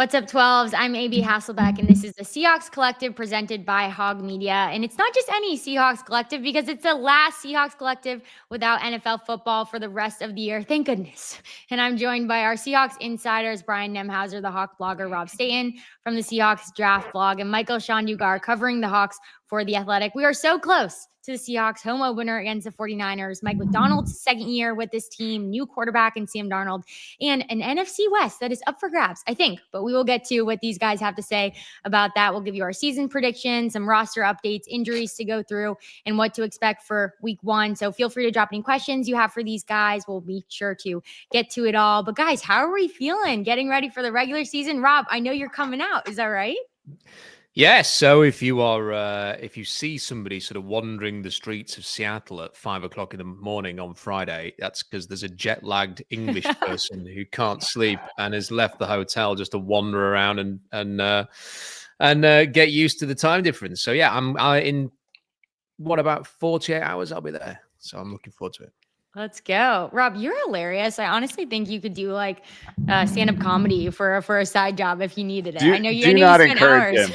What's up, 12s? I'm AB Hasselbeck, and this is the Seahawks Collective presented by Hog Media. And it's not just any Seahawks Collective because it's the last Seahawks Collective without NFL football for the rest of the year. Thank goodness. And I'm joined by our Seahawks insiders, Brian Nemhauser, the Hawk blogger, Rob Staton from the Seahawks Draft blog, and Michael Shandugar covering the Hawks for The Athletic. We are so close to the Seahawks home opener against the 49ers. Mike McDonald's second year with this team, new quarterback in Sam Darnold, and an NFC West that is up for grabs, I think. But we will get to what these guys have to say about that. We'll give you our season predictions, some roster updates, injuries to go through, and what to expect for week one. So feel free to drop any questions you have for these guys. We'll be sure to get to it all. But guys, how are we feeling getting ready for the regular season? Rob, I know you're coming out. Is that right? Yes. So if you see somebody sort of wandering the streets of Seattle at 5 o'clock in the morning on Friday, that's because there's a jet-lagged English person who can't sleep and has left the hotel just to wander around and get used to the time difference. So yeah, I'm in about 48 hours I'll be there. So I'm looking forward to it. Let's go. Rob, you're hilarious. I honestly think you could do like stand-up comedy for a side job if you needed it. I know you spend hours.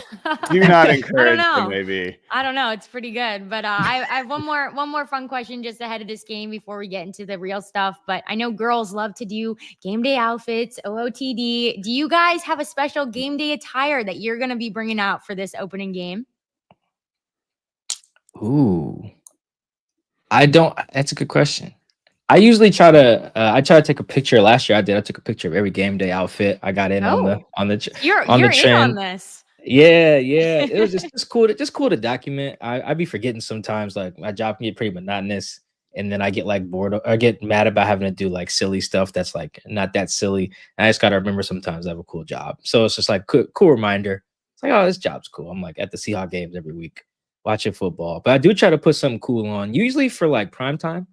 Do not encourage him, maybe. I don't know. It's pretty good. But I have one more fun question just ahead of this game before we get into the real stuff. But I know girls love to do game day outfits, OOTD. Do you guys have a special game day attire that you're going to be bringing out for this opening game? Ooh, I don't. That's a good question. I usually try to take a picture. Last year I took a picture of every game day outfit. I got in on the you're trend. In on this. Yeah. It was just cool to document. I be forgetting sometimes, like my job can get pretty monotonous, and then I get like bored or I get mad about having to do like silly stuff that's like not that silly. And I just gotta remember sometimes I have a cool job. So it's just like cool reminder. It's like, oh, this job's cool. I'm like at the Seahawks games every week watching football. But I do try to put something cool on, usually for like prime time.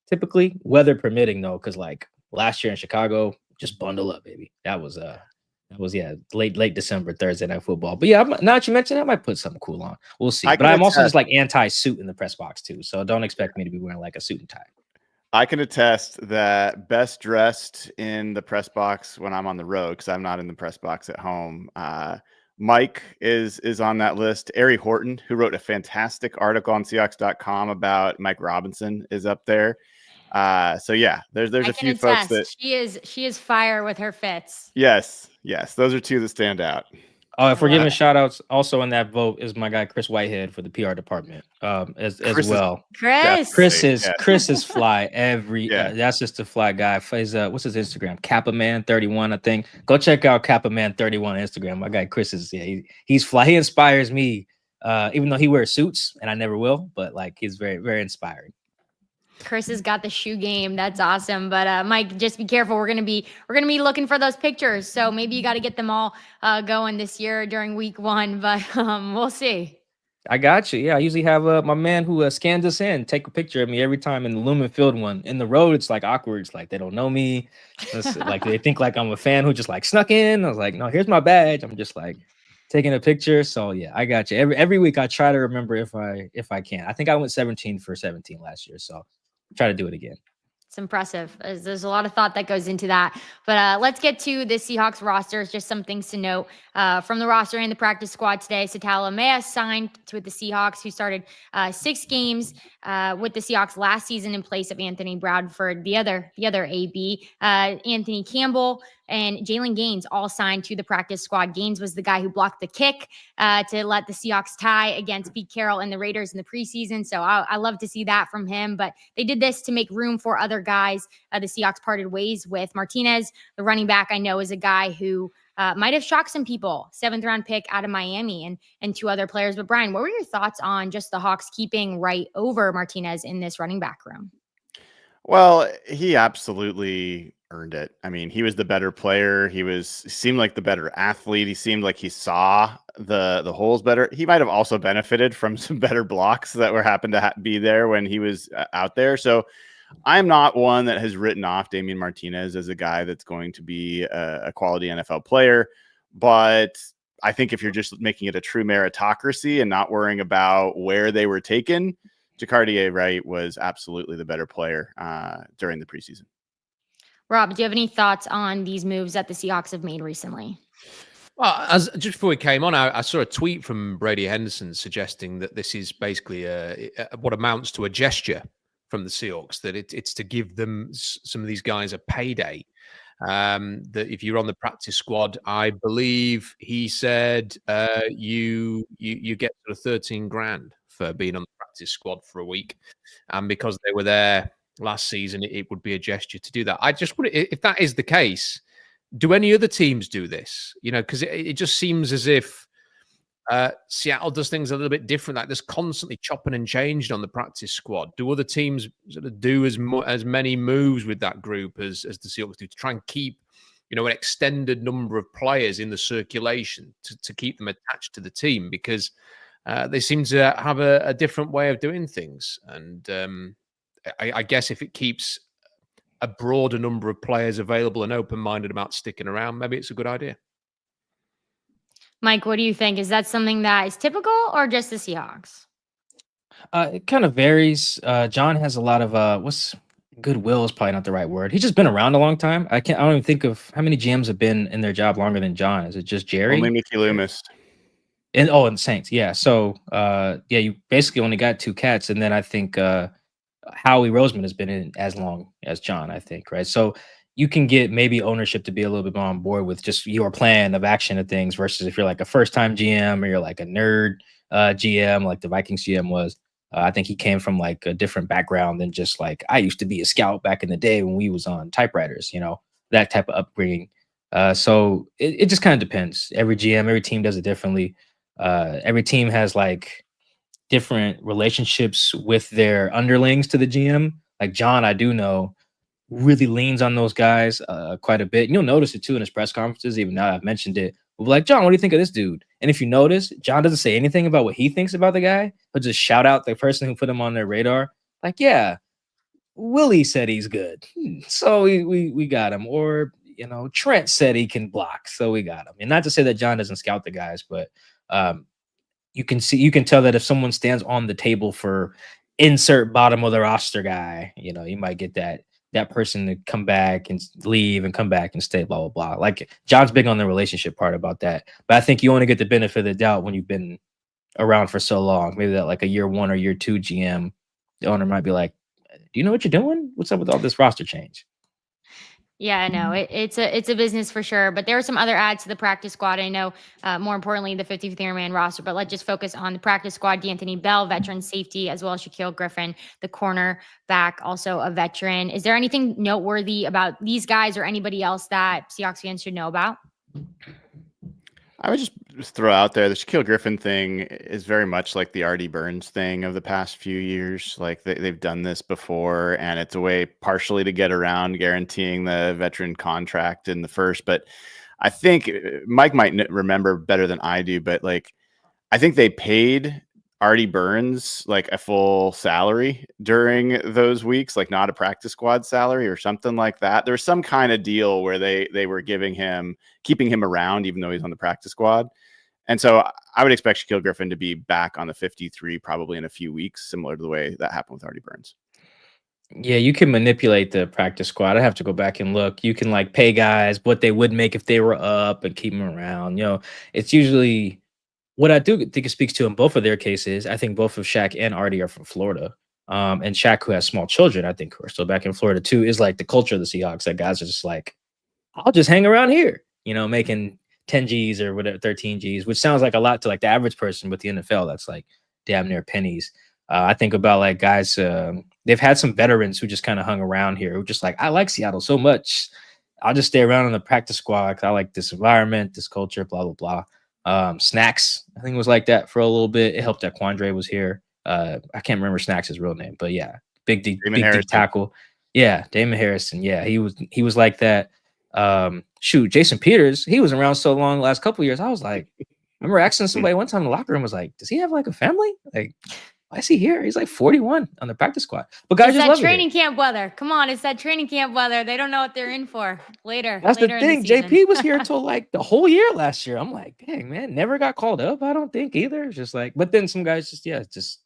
Typically, weather permitting, though, because like last year in Chicago, just bundle up, baby. That was late December, Thursday night football. But yeah, now that you mentioned, I might put something cool on. We'll see. But I'm also just like anti-suit in the press box too, so don't expect me to be wearing like a suit and tie. I can attest that best dressed in the press box when I'm on the road, because I'm not in the press box at home. Mike is on that list. Ari Horton, who wrote a fantastic article on Seahawks.com about Mike Robinson, is up there. So yeah, there's a few folks that she is fire with her fits. Yes, those are two that stand out. Oh, if we're giving shout outs, also in that vote is my guy Chris Whitehead for the PR department as well. Chris is fly that's just a fly guy. He's what's his Instagram? Kappaman31, I think. Go check out Kappaman31 on Instagram. My guy Chris is he's fly. He inspires me, even though he wears suits and I never will, but like he's very, very inspiring. Chris has got the shoe game. That's awesome. But Mike, just be careful. We're gonna be looking for those pictures. So maybe you got to get them all going this year during week one. But we'll see. I got you. Yeah, I usually have my man who scans us in take a picture of me every time in the Lumen Field one. In the road, it's like awkward. It's like they don't know me. It's like they think like I'm a fan who just like snuck in. I was like, no, here's my badge. I'm just like taking a picture. So yeah, I got you. Every week I try to remember if I can. I think I went 17 for 17 last year. So try to do it again. It's impressive. There's a lot of thought that goes into that. But let's get to the Seahawks rosters. Just some things to note from the roster and the practice squad today. Satala Mea signed with the Seahawks, who started 6 games with the Seahawks last season in place of Anthony Bradford, the other AB. Anthony Campbell and Jalen Gaines all signed to the practice squad. Gaines was the guy who blocked the kick to let the Seahawks tie against Pete Carroll and the Raiders in the preseason. So I love to see that from him. But they did this to make room for other guys the Seahawks parted ways with. Martinez, the running back, I know is a guy who might have shocked some people. 7th-round pick out of Miami and 2 other players. But Brian, what were your thoughts on just the Hawks keeping right over Martinez in this running back room? Well, he absolutely earned it. I mean, he was the better player. He seemed like the better athlete. He seemed like he saw the holes better. He might have also benefited from some better blocks that happened to be there when he was out there. So I'm not one that has written off Damian Martinez as a guy that's going to be a quality NFL player. But I think if you're just making it a true meritocracy and not worrying about where they were taken, Jacardier Wright was absolutely the better player during the preseason. Rob, do you have any thoughts on these moves that the Seahawks have made recently? Well, just before we came on, I saw a tweet from Brady Henderson suggesting that this is basically what amounts to a gesture from the Seahawks, that it's to give them some of these guys a payday. That if you're on the practice squad, I believe he said you get sort of 13 grand for being on the practice squad for a week, and because they were there last season, it would be a gesture to do that. I just wonder if that is the case. Do any other teams do this? Because it just seems as if Seattle does things a little bit different. Like there's constantly chopping and changing on the practice squad. Do other teams sort of do as many moves with that group as the Seahawks do to try and keep, an extended number of players in the circulation to keep them attached to the team? Because they seem to have a different way of doing things. And I guess if it keeps a broader number of players available and open-minded about sticking around, maybe it's a good idea. Mike, what do you think? Is that something that is typical or just the Seahawks? It kind of varies. John has a lot of what's goodwill is probably not the right word. He's just been around a long time. I don't even think of how many GMs have been in their job longer than John. Is it just Jerry? Only Mickey Loomis. And Saints. Yeah. So you basically only got 2 cats, and then I think Howie Roseman has been in as long as John, I think, right? So you can get maybe ownership to be a little bit more on board with just your plan of action of things versus if you're like a first-time GM or you're like a nerd GM, like the Vikings GM was. I think he came from like a different background than just like, I used to be a scout back in the day when we was on typewriters, that type of upbringing. So it just kind of depends. Every GM, every team does it differently. Every team has like different relationships with their underlings to the GM. Like John, I do know, really leans on those guys quite a bit. And you'll notice it too in his press conferences, even now I've mentioned it. We'll be like, John, what do you think of this dude? And if you notice, John doesn't say anything about what he thinks about the guy. He'll just shout out the person who put him on their radar. Like, yeah, Willie said he's good, so we got him. Or, Trent said he can block, so we got him. And not to say that John doesn't scout the guys, but you can tell that if someone stands on the table for insert bottom of the roster guy, you might get that person to come back and leave and come back and stay, blah, blah, blah. Like John's big on the relationship part about that. But I think you only get the benefit of the doubt when you've been around for so long. Maybe that like a year 1 or year 2 GM, the owner might be like, do you know what you're doing? What's up with all this roster change? Yeah, I know it's a business for sure, but there are some other adds to the practice squad. I know, more importantly, the 55th man roster, but let's just focus on the practice squad. D'Anthony Bell, veteran safety, as well as Shaquille Griffin, the cornerback, also a veteran. Is there anything noteworthy about these guys or anybody else that Seahawks fans should know about? I would just throw out there the Shaquille Griffin thing is very much like the Artie Burns thing of the past few years. Like they've done this before, and it's a way partially to get around guaranteeing the veteran contract in the first. But I think Mike might remember better than I do, but like I think they paid Artie Burns like a full salary during those weeks, like not a practice squad salary or something like that. There's some kind of deal where they were keeping him around even though he's on the practice squad. And so I would expect Shaquille Griffin to be back on the 53 probably in a few weeks, similar to the way that happened with Artie Burns. Yeah, you can manipulate the practice squad. I have to go back and look. You can like pay guys what they would make if they were up and keep them around. It's usually what I do think it speaks to in both of their cases. I think both of Shaq and Artie are from Florida. And Shaq, who has small children, I think, who are still back in Florida too, is like the culture of the Seahawks. That guys are just like, I'll just hang around here, making 10 G's or whatever, 13 G's, which sounds like a lot to like the average person with the NFL. That's like damn near pennies. I think about like guys, they've had some veterans who just kind of hung around here, who just like, I like Seattle so much, I'll just stay around on the practice squad because I like this environment, this culture, blah, blah, blah. Snacks, I think, was like that for a little bit. It helped that Quandre was here. I can't remember Snacks' real name, but yeah, big D tackle. Yeah, Damon Harrison. Yeah, he was like that. Jason Peters, he was around so long the last couple of years. I was like, I remember asking somebody one time in the locker room, was like, does he have like a family? Like, why is he here? He's like 41 on the practice squad. But guys, it's that training camp weather. Come on, it's that training camp weather. They don't know what they're in for later. That's later the thing. JP was here until like the whole year last year. I'm like, dang, man, never got called up. I don't think either. It's just like, but then some guys just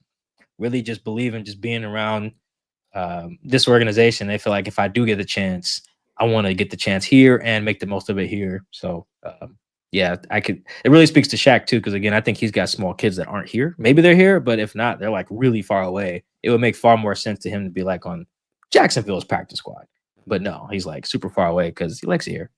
really just believe in just being around this organization. They feel like if I do get the chance, I want to get the chance here and make the most of it here. So yeah, I could. It really speaks to Shaq too, because again, I think he's got small kids that aren't here. Maybe they're here, but if not, they're like really far away. It would make far more sense to him to be like on Jacksonville's practice squad. But no, he's like super far away because he likes it here.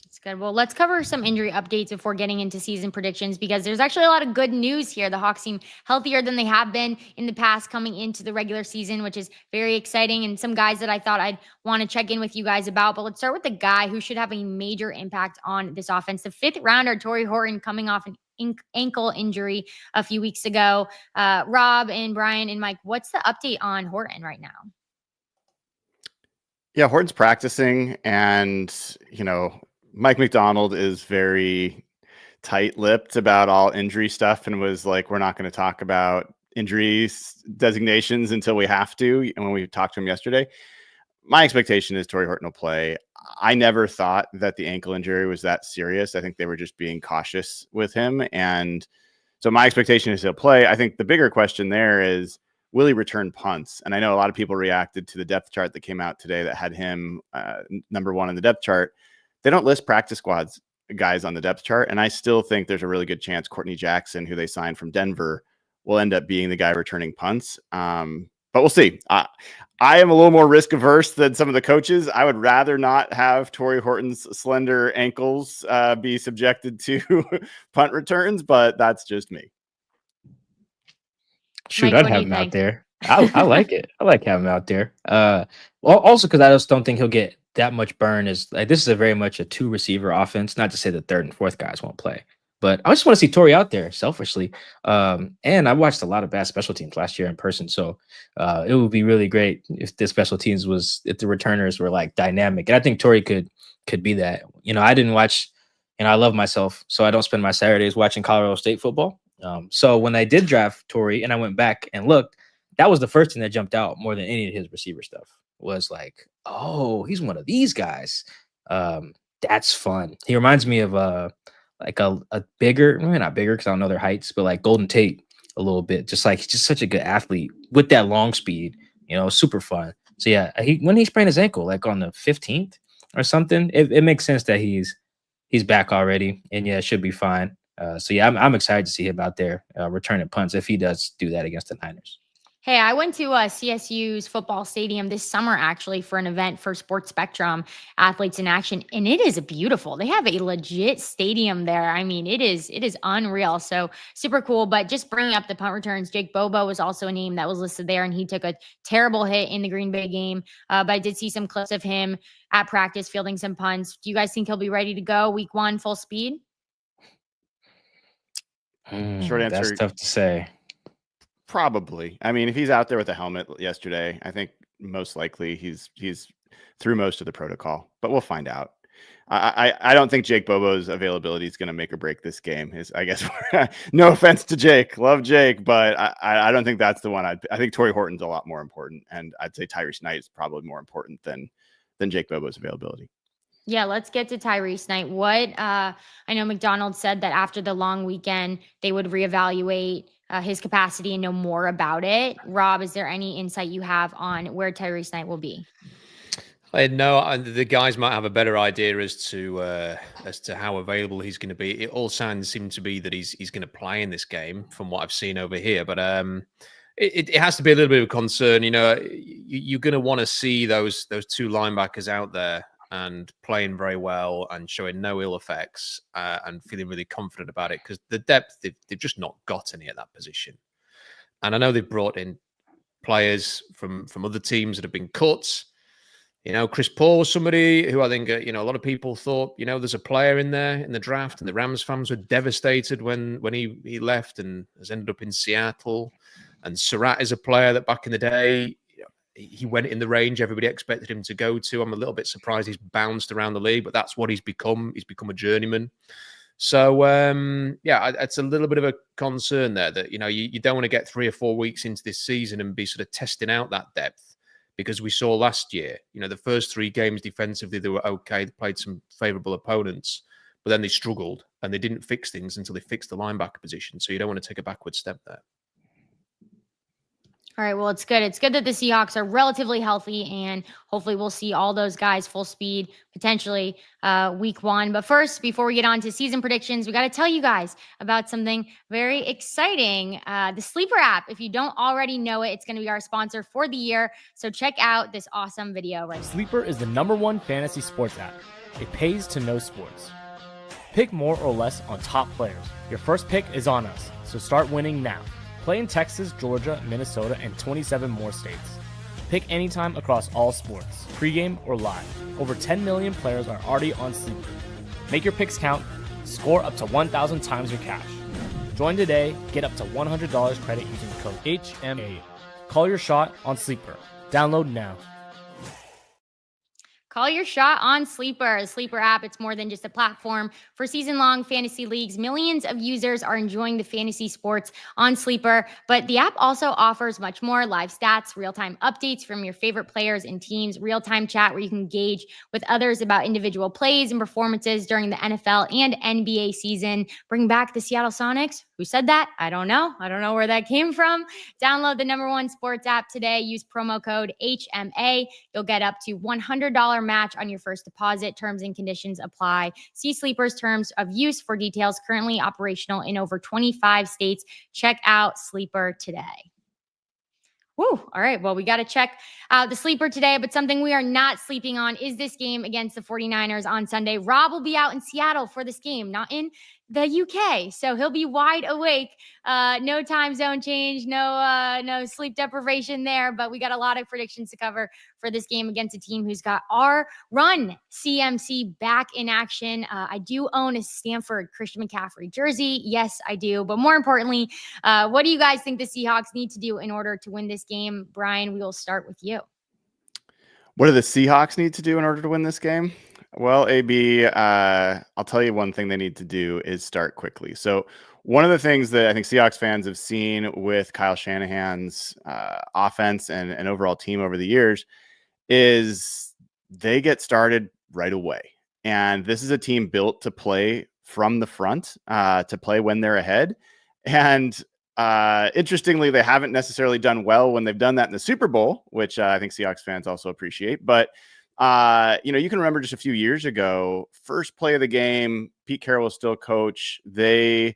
It's good. Well, let's cover some injury updates before getting into season predictions, because there's actually a lot of good news here. The Hawks seem healthier than they have been in the past coming into the regular season, which is very exciting. And some guys that I thought I'd want to check in with you guys about. But let's start with the guy who should have a major impact on this offense. The 5th rounder, Torrey Horton, coming off an ankle injury a few weeks ago. Rob and Brian and Mike, what's the update on Horton right now? Yeah, Horton's practicing, and Mike McDonald is very tight-lipped about all injury stuff and was like, we're not going to talk about injuries designations until we have to. And when we talked to him yesterday, my expectation is Torrey Horton will play. I never thought that the ankle injury was that serious. I think they were just being cautious with him. And so my expectation is he'll play. I think the bigger question there is, will he return punts? And I know a lot of people reacted to the depth chart that came out today that had him number 1 in the depth chart. They don't list practice squads guys on the depth chart. And I still think there's a really good chance Courtney Jackson, who they signed from Denver, will end up being the guy returning punts. But we'll see. I am a little more risk averse than some of the coaches. I would rather not have Torrey Horton's slender ankles be subjected to punt returns, but that's just me. Shoot, Mike, I'd what do have you him out think? there. I like it. I like having him out there. Well, also because I just don't think he'll get that much burn. Is like this is a very much a 2 receiver offense. Not to say the 3rd and 4th guys won't play, but I just want to see Torrey out there selfishly. And I watched a lot of bad special teams last year in person, so it would be really great if the special teams if the returners were like dynamic. And I think Torrey could be that. I didn't watch, and I love myself, so I don't spend my Saturdays watching Colorado State football. So when I did draft Torrey and I went back and looked, that was the first thing that jumped out more than any of his receiver stuff. Was like, oh, he's one of these guys. That's fun. He reminds me of like a bigger, maybe not bigger because I don't know their heights, but like Golden Tate a little bit. Just such a good athlete with that long speed, super fun. So yeah, when he sprained his ankle, like on the 15th or something, it makes sense that he's back already, and yeah, it should be fine. So yeah, I'm excited to see him out there returning punts if he does do that against the Niners. Hey, I went to CSU's football stadium this summer, actually, for an event for Sports Spectrum Athletes in Action, and it is beautiful. They have a legit stadium there. I mean, it is unreal. So super cool. But just bringing up the punt returns, Jake Bobo was also a name that was listed there, and he took a terrible hit in the Green Bay game. But I did see some clips of him at practice fielding some punts. Do you guys think he'll be ready to go week 1 full speed? Short answer. That's tough to say. Probably. I mean, if he's out there with a helmet yesterday, I think most likely he's through most of the protocol, but we'll find out. I don't think Jake Bobo's availability is going to make or break this game. I guess no offense to Jake, love Jake, but I don't think that's the one. I think Torrey Horton's a lot more important, and I'd say Tyrese Knight is probably more important than Jake Bobo's availability. Yeah, let's get to Tyrese Knight. I know McDonald said that after the long weekend, they would reevaluate his capacity and know more about it. Rob, is there any insight you have on where Tyrese Knight will be? I know the guys might have a better idea as to how available he's going to be. It all signs seem to be that he's going to play in this game, from what I've seen over here. But it has to be a little bit of a concern. You're going to want to see those 2 linebackers out there and playing very well and showing no ill effects and feeling really confident about it, because the depth, they've just not got any at that position. And I know they've brought in players from other teams that have been cut. Chris Paul was somebody who I think, a lot of people thought, there's a player in there in the draft, and the Rams fans were devastated when he left and has ended up in Seattle. And Surratt is a player that back in the day, he went in the range everybody expected him to go to. I'm a little bit surprised he's bounced around the league, but that's what he's become. He's become a journeyman. So, it's a little bit of a concern there that, you don't want to get 3 or 4 weeks into this season and be sort of testing out that depth, because we saw last year, the first 3 games defensively, they were okay. They played some favorable opponents, but then they struggled and they didn't fix things until they fixed the linebacker position. So you don't want to take a backward step there. All right. Well, it's good. It's good that the Seahawks are relatively healthy, and hopefully we'll see all those guys full speed potentially week 1. But first, before we get on to season predictions, we got to tell you guys about something very exciting. The Sleeper app. If you don't already know it, it's going to be our sponsor for the year. So check out this awesome video right now. Sleeper is the #1 fantasy sports app. It pays to know sports. Pick more or less on top players. Your first pick is on us, so start winning now. Play in Texas, Georgia, Minnesota, and 27 more states. Pick anytime across all sports, pregame or live. Over 10 million players are already on Sleeper. Make your picks count. Score up to 1,000 times your cash. Join today. Get up to $100 credit using the code HMA. Call your shot on Sleeper. Download now. Call your shot on Sleeper, a Sleeper app. It's more than just a platform for season-long fantasy leagues. Millions of users are enjoying the fantasy sports on Sleeper, but the app also offers much more: live stats, real-time updates from your favorite players and teams, real-time chat where you can engage with others about individual plays and performances during the NFL and NBA season. Bring back the Seattle Sonics. Who said that? I don't know. I don't know where that came from. Download the #1 sports app today. Use promo code HMA. You'll get up to $100 match on your first deposit. Terms and conditions apply. See Sleeper's terms of use for details. Currently operational in over 25 states. Check out Sleeper today. Woo. All right. Well, we got to check out the Sleeper today, but something we are not sleeping on is this game against the 49ers on Sunday. Rob will be out in Seattle for this game, not in the UK. So he'll be wide awake. No time zone change, no sleep deprivation there, but we got a lot of predictions to cover for this game against a team who's got our run CMC back in action. I do own a Stanford Christian McCaffrey jersey. Yes, I do. But more importantly, what do you guys think the Seahawks need to do in order to win this game? Brian, we will start with you. What do the Seahawks need to do in order to win this game? Well, AB, I'll tell you one thing they need to do is start quickly. So one of the things that I think Seahawks fans have seen with Kyle Shanahan's offense and overall team over the years is they get started right away. And this is a team built to play from the front, to play when they're ahead. And interestingly, they haven't necessarily done well when they've done that in the Super Bowl, which I think Seahawks fans also appreciate. But you can remember just a few years ago, first play of the game, Pete Carroll was still coach. They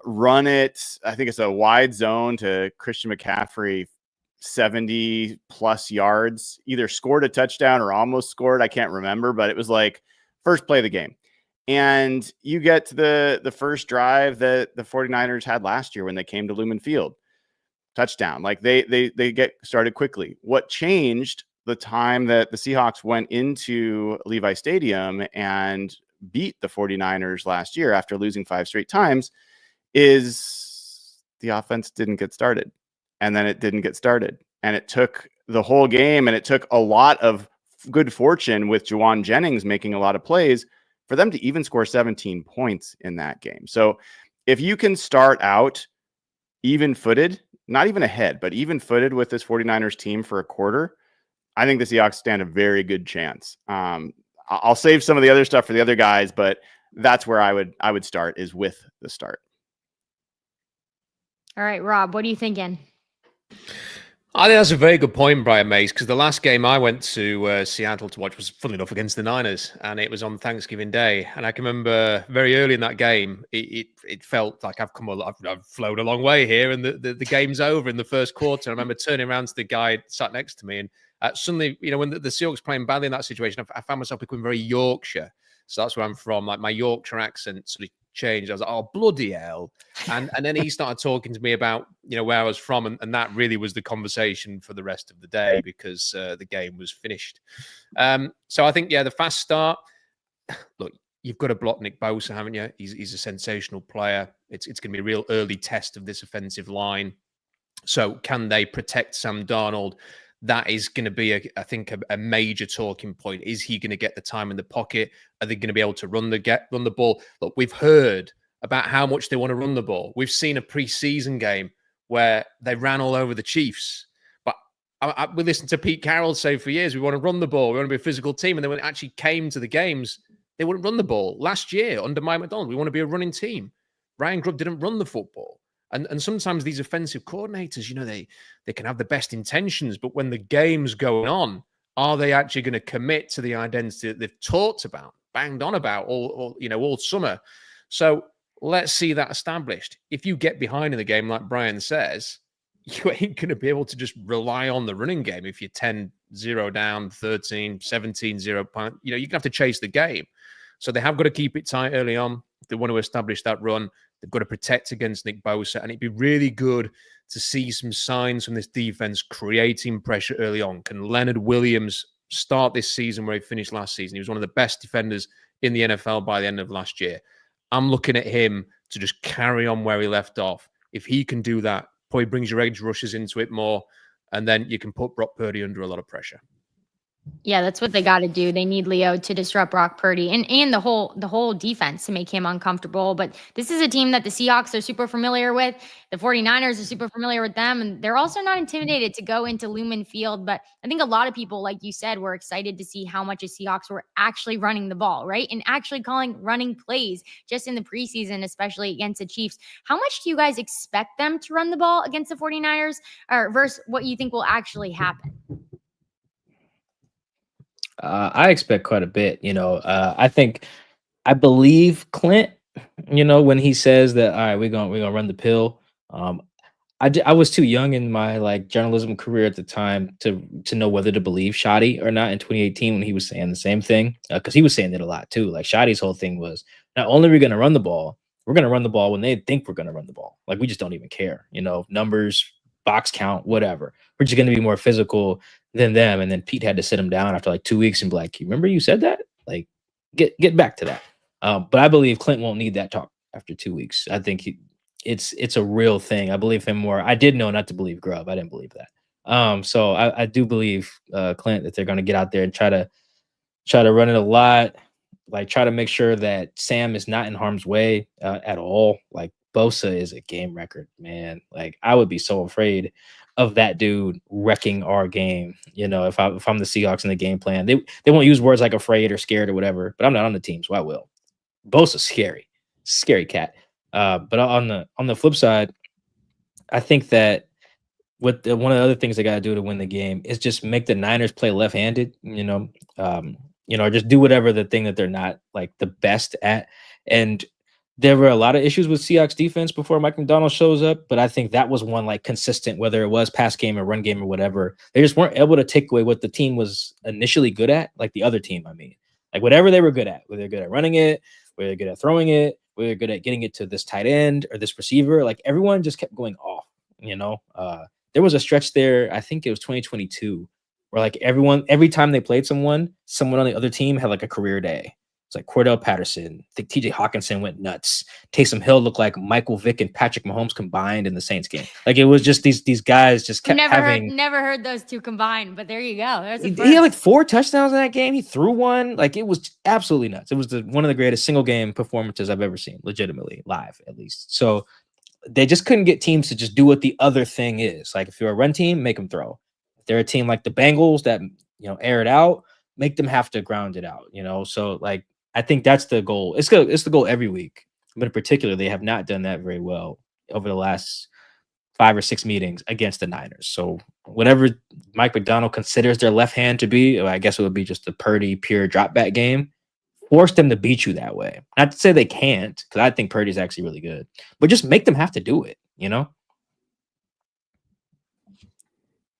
run it. I think it's a wide zone to Christian McCaffrey, 70 plus yards, either scored a touchdown or almost scored. I can't remember, but it was like first play of the game. And you get to the first drive that the 49ers had last year when they came to Lumen Field, touchdown. Like they get started quickly. What changed the time that the Seahawks went into Levi Stadium and beat the 49ers last year after losing 5 straight times is the offense didn't get started. And then it didn't get started. And it took the whole game, and it took a lot of good fortune with Juwan Jennings making a lot of plays for them to even score 17 points in that game. So if you can start out even-footed, not even ahead, but even-footed with this 49ers team for a quarter, I think the Seahawks stand a very good chance. I'll save some of the other stuff for the other guys, but that's where I would start, is with the start. All right, Rob, what are you thinking? I think that's a very good point, Brian Mays, because the last game I went to Seattle to watch was, funnily enough, against the Niners, and it was on Thanksgiving Day. And I can remember very early in that game, it felt like I've flown a long way here, and the game's over in the first quarter. I remember turning around to the guy sat next to me, and suddenly, when the Seahawks playing badly in that situation, I found myself becoming very Yorkshire. So that's where I'm from. Like my Yorkshire accent sort of changed. I was like, oh, bloody hell. And then he started talking to me about, where I was from. And that really was the conversation for the rest of the day, because the game was finished. So I think, the fast start, look, you've got to block Nick Bosa, haven't you? He's a sensational player. It's going to be a real early test of this offensive line. So can they protect Sam Darnold? That is going to be, I think, a major talking point. Is he going to get the time in the pocket? Are they going to be able to run the ball? Look, we've heard about how much they want to run the ball. We've seen a preseason game where they ran all over the Chiefs. But we listened to Pete Carroll say for years, we want to run the ball. We want to be a physical team. And then when it actually came to the games, they wouldn't run the ball. Last year, under Mike McDonald, we want to be a running team. Ryan Grubb didn't run the football. And sometimes these offensive coordinators, they can have the best intentions, but when the game's going on, are they actually going to commit to the identity that they've talked about, banged on about all summer? So let's see that established. If you get behind in the game, like Brian says, you ain't going to be able to just rely on the running game if you're 10-0 down, 13, 17-0. You're going to have to chase the game. So they have got to keep it tight early on. They want to establish that run. They've got to protect against Nick Bosa. And it'd be really good to see some signs from this defense creating pressure early on. Can Leonard Williams start this season where he finished last season? He was one of the best defenders in the NFL by the end of last year. I'm looking at him to just carry on where he left off. If he can do that, probably brings your edge rushers into it more, and then you can put Brock Purdy under a lot of pressure. Yeah, that's what they got to do. They need Leo to disrupt Brock Purdy and the whole defense to make him uncomfortable. But this is a team that the Seahawks are super familiar with. The 49ers are super familiar with them, and they're also not intimidated to go into Lumen Field. But I think a lot of people, like you said, were excited to see how much the Seahawks were actually running the ball, right? And actually calling running plays just in the preseason, especially against the Chiefs. How much do you guys expect them to run the ball against the 49ers or versus what you think will actually happen? I expect quite a bit. I believe Clint. When he says that, all right, we're gonna run the pill. I was too young in my journalism career at the time to know whether to believe Shoddy or not in 2018 when he was saying the same thing, because he was saying it a lot too. Like Shoddy's whole thing was, not only are we gonna run the ball, we're gonna run the ball when they think we're gonna run the ball. Like we just don't even care. Numbers, box count, whatever. We're just gonna be more physical than them. And then Pete had to sit him down after 2 weeks and be like, remember you said that? Like, get back to that. But I believe Clint won't need that talk after 2 weeks. I think it's a real thing. I believe him more. I did know not to believe Grubb. I didn't believe that. So I do believe Clint that they're going to get out there and try to run it a lot. Try to make sure that Sam is not in harm's way at all. Bosa is a game record, man. I would be so afraid of that dude wrecking our game. If I'm the Seahawks in the game plan, they won't use words like afraid or scared or whatever, but I'm not on the team, so I will. Bosa's scary cat. But on the flip side, I think that one of the other things they got to do to win the game is just make the Niners play left-handed, or just do whatever the thing that they're not the best at. And there were a lot of issues with Seahawks defense before Mike McDonald shows up, but I think that was one consistent, whether it was pass game or run game or whatever. They just weren't able to take away what the team was initially good at, the other team, I mean. Whatever they were good at, whether they're good at running it, whether they're good at throwing it, whether they're good at getting it to this tight end or this receiver, everyone just kept going off, There was a stretch there, I think it was 2022, where every time they played someone on the other team had a career day. It's Cordell Patterson. I think TJ Hawkinson went nuts. Taysom Hill looked like Michael Vick and Patrick Mahomes combined in the Saints game. It was just these guys just kept never heard those two combined, but there you go. He had 4 touchdowns in that game. He threw one. It was absolutely nuts. It was one of the greatest single game performances I've ever seen, legitimately, live at least. So they just couldn't get teams to just do what the other thing is. If you're a run team, make them throw. If they're a team like the Bengals that air it out, make them have to ground it out. So I think that's the goal. It's the goal every week, but in particular, they have not done that very well over the last 5 or 6 meetings against the Niners. So whatever Mike McDonald considers their left hand to be, I guess it would be just a Purdy pure drop back game. Force them to beat you that way. Not to say they can't, because I think Purdy's actually really good, but just make them have to do it.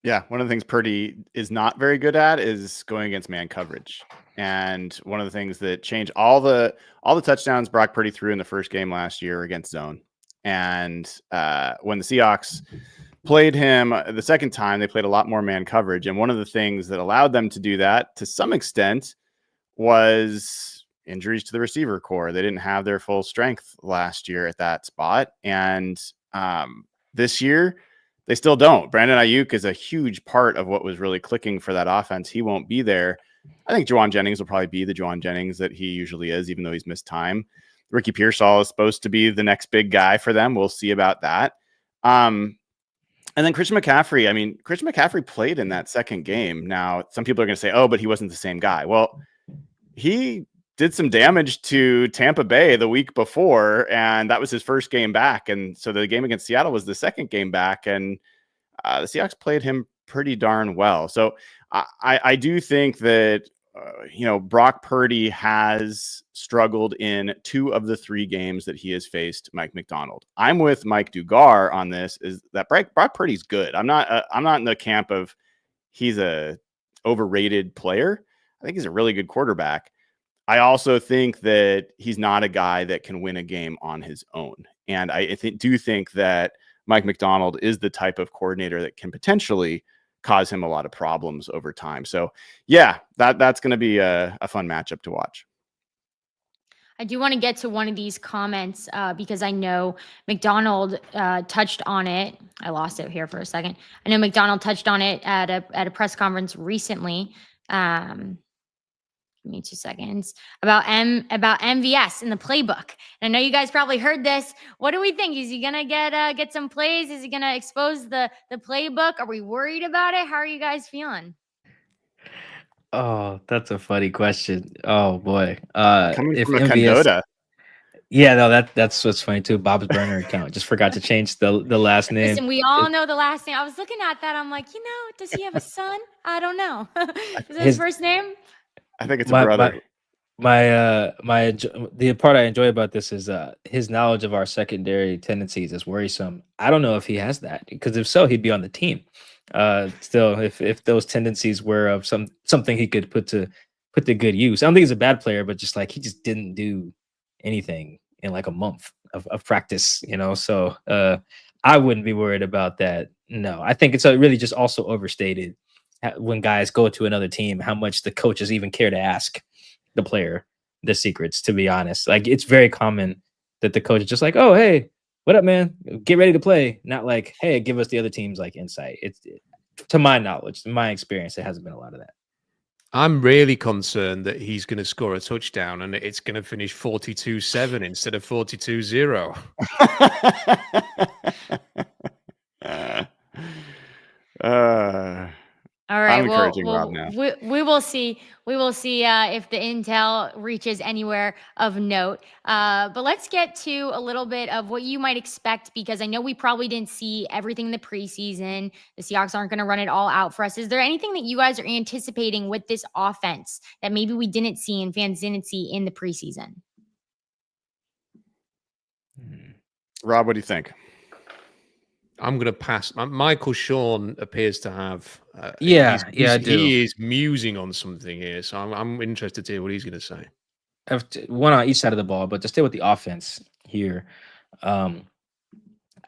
Yeah, one of the things Purdy is not very good at is going against man coverage. And one of the things that changed all the touchdowns Brock Purdy threw in the first game last year against zone. And when the Seahawks played him the second time, they played a lot more man coverage. And one of the things that allowed them to do that to some extent was injuries to the receiver core. They didn't have their full strength last year at that spot. And this year, they still don't. Brandon Ayuk is a huge part of what was really clicking for that offense. He won't be there. I think Juwan Jennings will probably be the Juwan Jennings that he usually is, even though he's missed time. Ricky Pearsall is supposed to be the next big guy for them. We'll see about that. And then Christian McCaffrey. I mean, Christian McCaffrey played in that second game. Now, some people are going to say, oh, but he wasn't the same guy. Well, he did some damage to Tampa Bay the week before, and that was his first game back. And so the game against Seattle was the second game back, and the Seahawks played him pretty darn well. So I do think that, Brock Purdy has struggled in 2 of the 3 games that he has faced Mike Macdonald. I'm with Mike Dugar on this, is that Brock Purdy's good. I'm not in the camp of he's a overrated player. I think he's a really good quarterback. I also think that he's not a guy that can win a game on his own. And I do think that Mike Macdonald is the type of coordinator that can potentially cause him a lot of problems over time. So yeah, that's going to be a fun matchup to watch. I do want to get to one of these comments because I know McDonald touched on it. I lost it here for a second. I know McDonald touched on it at a press conference recently. Give me 2 seconds about MVS in the playbook. And I know you guys probably heard this. What do we think? Is he gonna get some plays? Is he gonna expose the playbook? Are we worried about it? How are you guys feeling? Oh, that's a funny question. Oh boy. Coming If from a MVS, Condota. yeah, no, that's what's funny too. Bob's burner account. Just forgot to change the last name. Listen, we all know the last name. I was looking at that. I'm like, does he have a son? I don't know. Is that his first name? I think it's a brother. The part I enjoy about this is his knowledge of our secondary tendencies is worrisome. I don't know if he has that, because if so, he'd be on the team. Still, if those tendencies were of something he could put to good use. I don't think he's a bad player, but just like he just didn't do anything in like a month of practice, So I wouldn't be worried about that. No, I think it's really just also overstated when guys go to another team, how much the coaches even care to ask the player the secrets, to be honest. Like, it's very common that the coach is just like, oh, hey, what up, man? Get ready to play. Not like, hey, give us the other team's like insight. To my knowledge, to my experience, it hasn't been a lot of that. I'm really concerned that he's going to score a touchdown and it's going to finish 42-7 instead of 42-0. All right. I'm encouraging Rob now. We will see. We will see if the intel reaches anywhere of note. But let's get to a little bit of what you might expect, because I know we probably didn't see everything in the preseason. The Seahawks aren't going to run it all out for us. Is there anything that you guys are anticipating with this offense that maybe we didn't see and fans didn't see in the preseason? Rob, what do you think? I'm going to pass. Michael Sean appears to have. I do. He is musing on something here, so I'm interested to hear what he's going to say. I have one on each side of the ball, but to stay with the offense here, I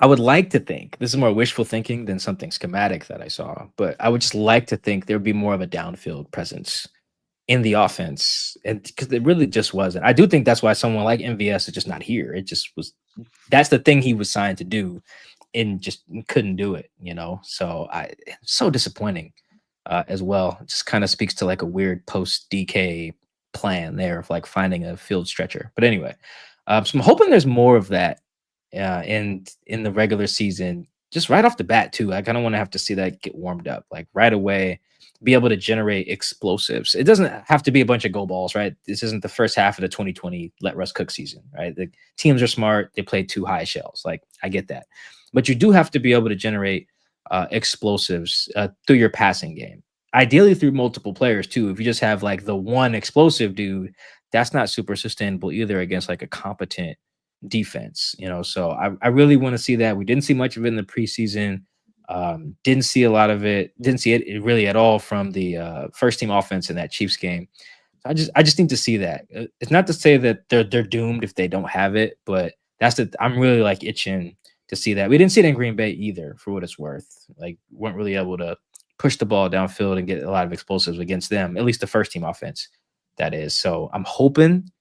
would like to think, this is more wishful thinking than something schematic that I saw, but I would just like to think there would be more of a downfield presence in the offense, and because it really just wasn't. I do think that's why someone like MVS is just not here. It just was. That's the thing he was signed to do, and just couldn't do it, So so disappointing as well. It just kind of speaks to like a weird post DK plan there of like finding a field stretcher. But anyway, so I'm hoping there's more of that in the regular season, just right off the bat too. I kind of want to have to see that get warmed up, like right away, be able to generate explosives. It doesn't have to be a bunch of go balls, right? This isn't the first half of the 2020 let Russ cook season, right? The teams are smart. They play 2 high shells. Like, I get that. But you do have to be able to generate explosives through your passing game. Ideally through multiple players too. If you just have like the one explosive dude, that's not super sustainable either against like a competent defense, So I really want to see that. We didn't see much of it in the preseason. Didn't see a lot of it. Didn't see it really at all from the first team offense in that Chiefs game. I just need to see that. It's not to say that they're doomed if they don't have it, but I'm really like itching to see that. We didn't see it in Green Bay either, for what it's worth. Like, weren't really able to push the ball downfield and get a lot of explosives against them, at least the first team offense, that is. So I'm hoping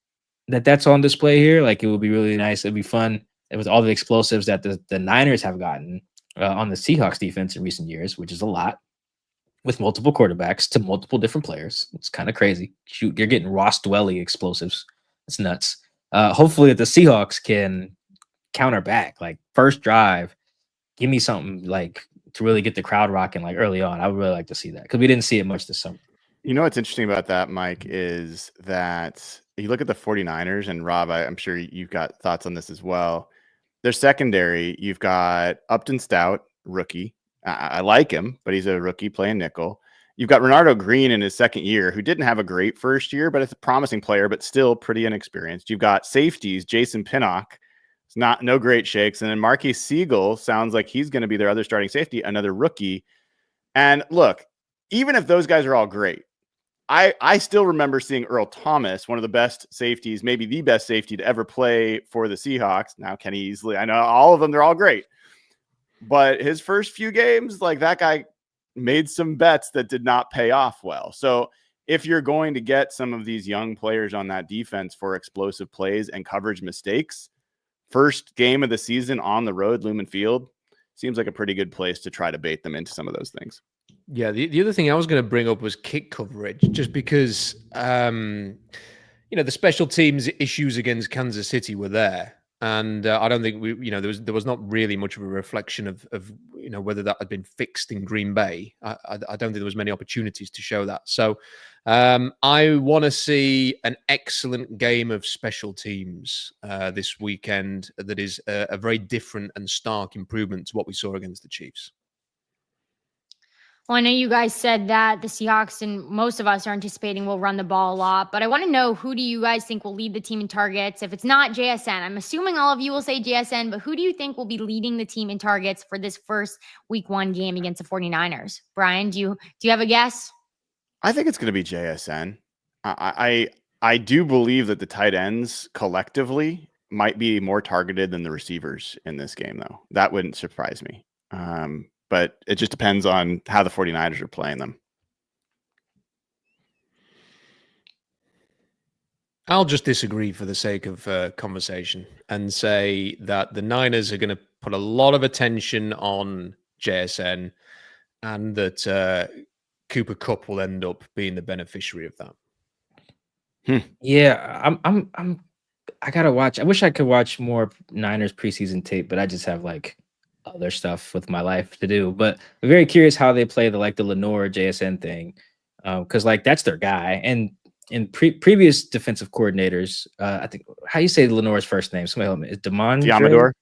that that's on display here. Like, it would be really nice. It'd be fun. It was all the explosives that the Niners have gotten on the Seahawks defense in recent years, which is a lot, with multiple quarterbacks to multiple different players. It's kind of crazy. Shoot, you're getting Ross Dwelly explosives. It's nuts. Hopefully the Seahawks can counter back, like first drive, give me something like to really get the crowd rocking like early on. I would really like to see that, because we didn't see it much this summer. What's interesting about that, Mike, is that you look at the 49ers, and Rob, I'm sure you've got thoughts on this as well. Their secondary, you've got Upton Stout, rookie. I like him, but he's a rookie playing nickel. You've got Renardo Green in his second year, who didn't have a great first year, but it's a promising player, but still pretty inexperienced. You've got safeties, Jason Pinnock. It's no great shakes. And then Marquise Siegel sounds like he's going to be their other starting safety, another rookie. And look, even if those guys are all great, I still remember seeing Earl Thomas, one of the best safeties, maybe the best safety to ever play for the Seahawks. Now, Kenny Easley, I know all of them, they're all great. But his first few games, like, that guy made some bets that did not pay off well. So if you're going to get some of these young players on that defense for explosive plays and coverage mistakes, first game of the season on the road, Lumen Field, seems like a pretty good place to try to bait them into some of those things. Yeah, the other thing I was going to bring up was kick coverage, just because, the special teams issues against Kansas City were there. And I don't think there was not really much of a reflection of whether that had been fixed in Green Bay. I don't think there was many opportunities to show that. So I want to see an excellent game of special teams this weekend that is a very different and stark improvement to what we saw against the Chiefs. Well, I know you guys said that the Seahawks and most of us are anticipating will run the ball a lot, but I want to know, who do you guys think will lead the team in targets? If it's not JSN, I'm assuming all of you will say JSN, but who do you think will be leading the team in targets for this first week 1 game against the 49ers? Brian, do you have a guess? I think it's going to be JSN. I do believe that the tight ends collectively might be more targeted than the receivers in this game, though. That wouldn't surprise me. But it just depends on how the 49ers are playing them. I'll just disagree for the sake of conversation and say that the Niners are going to put a lot of attention on JSN, and that Cooper Kupp will end up being the beneficiary of that. Yeah, I gotta watch. I wish I could watch more Niners preseason tape, but I just have like other stuff with my life to do. But I'm very curious how they play the Lenore JSN thing, because like that's their guy. And in previous defensive coordinators, I think, how you say Lenore's first name? Somebody help me. Is Diamador?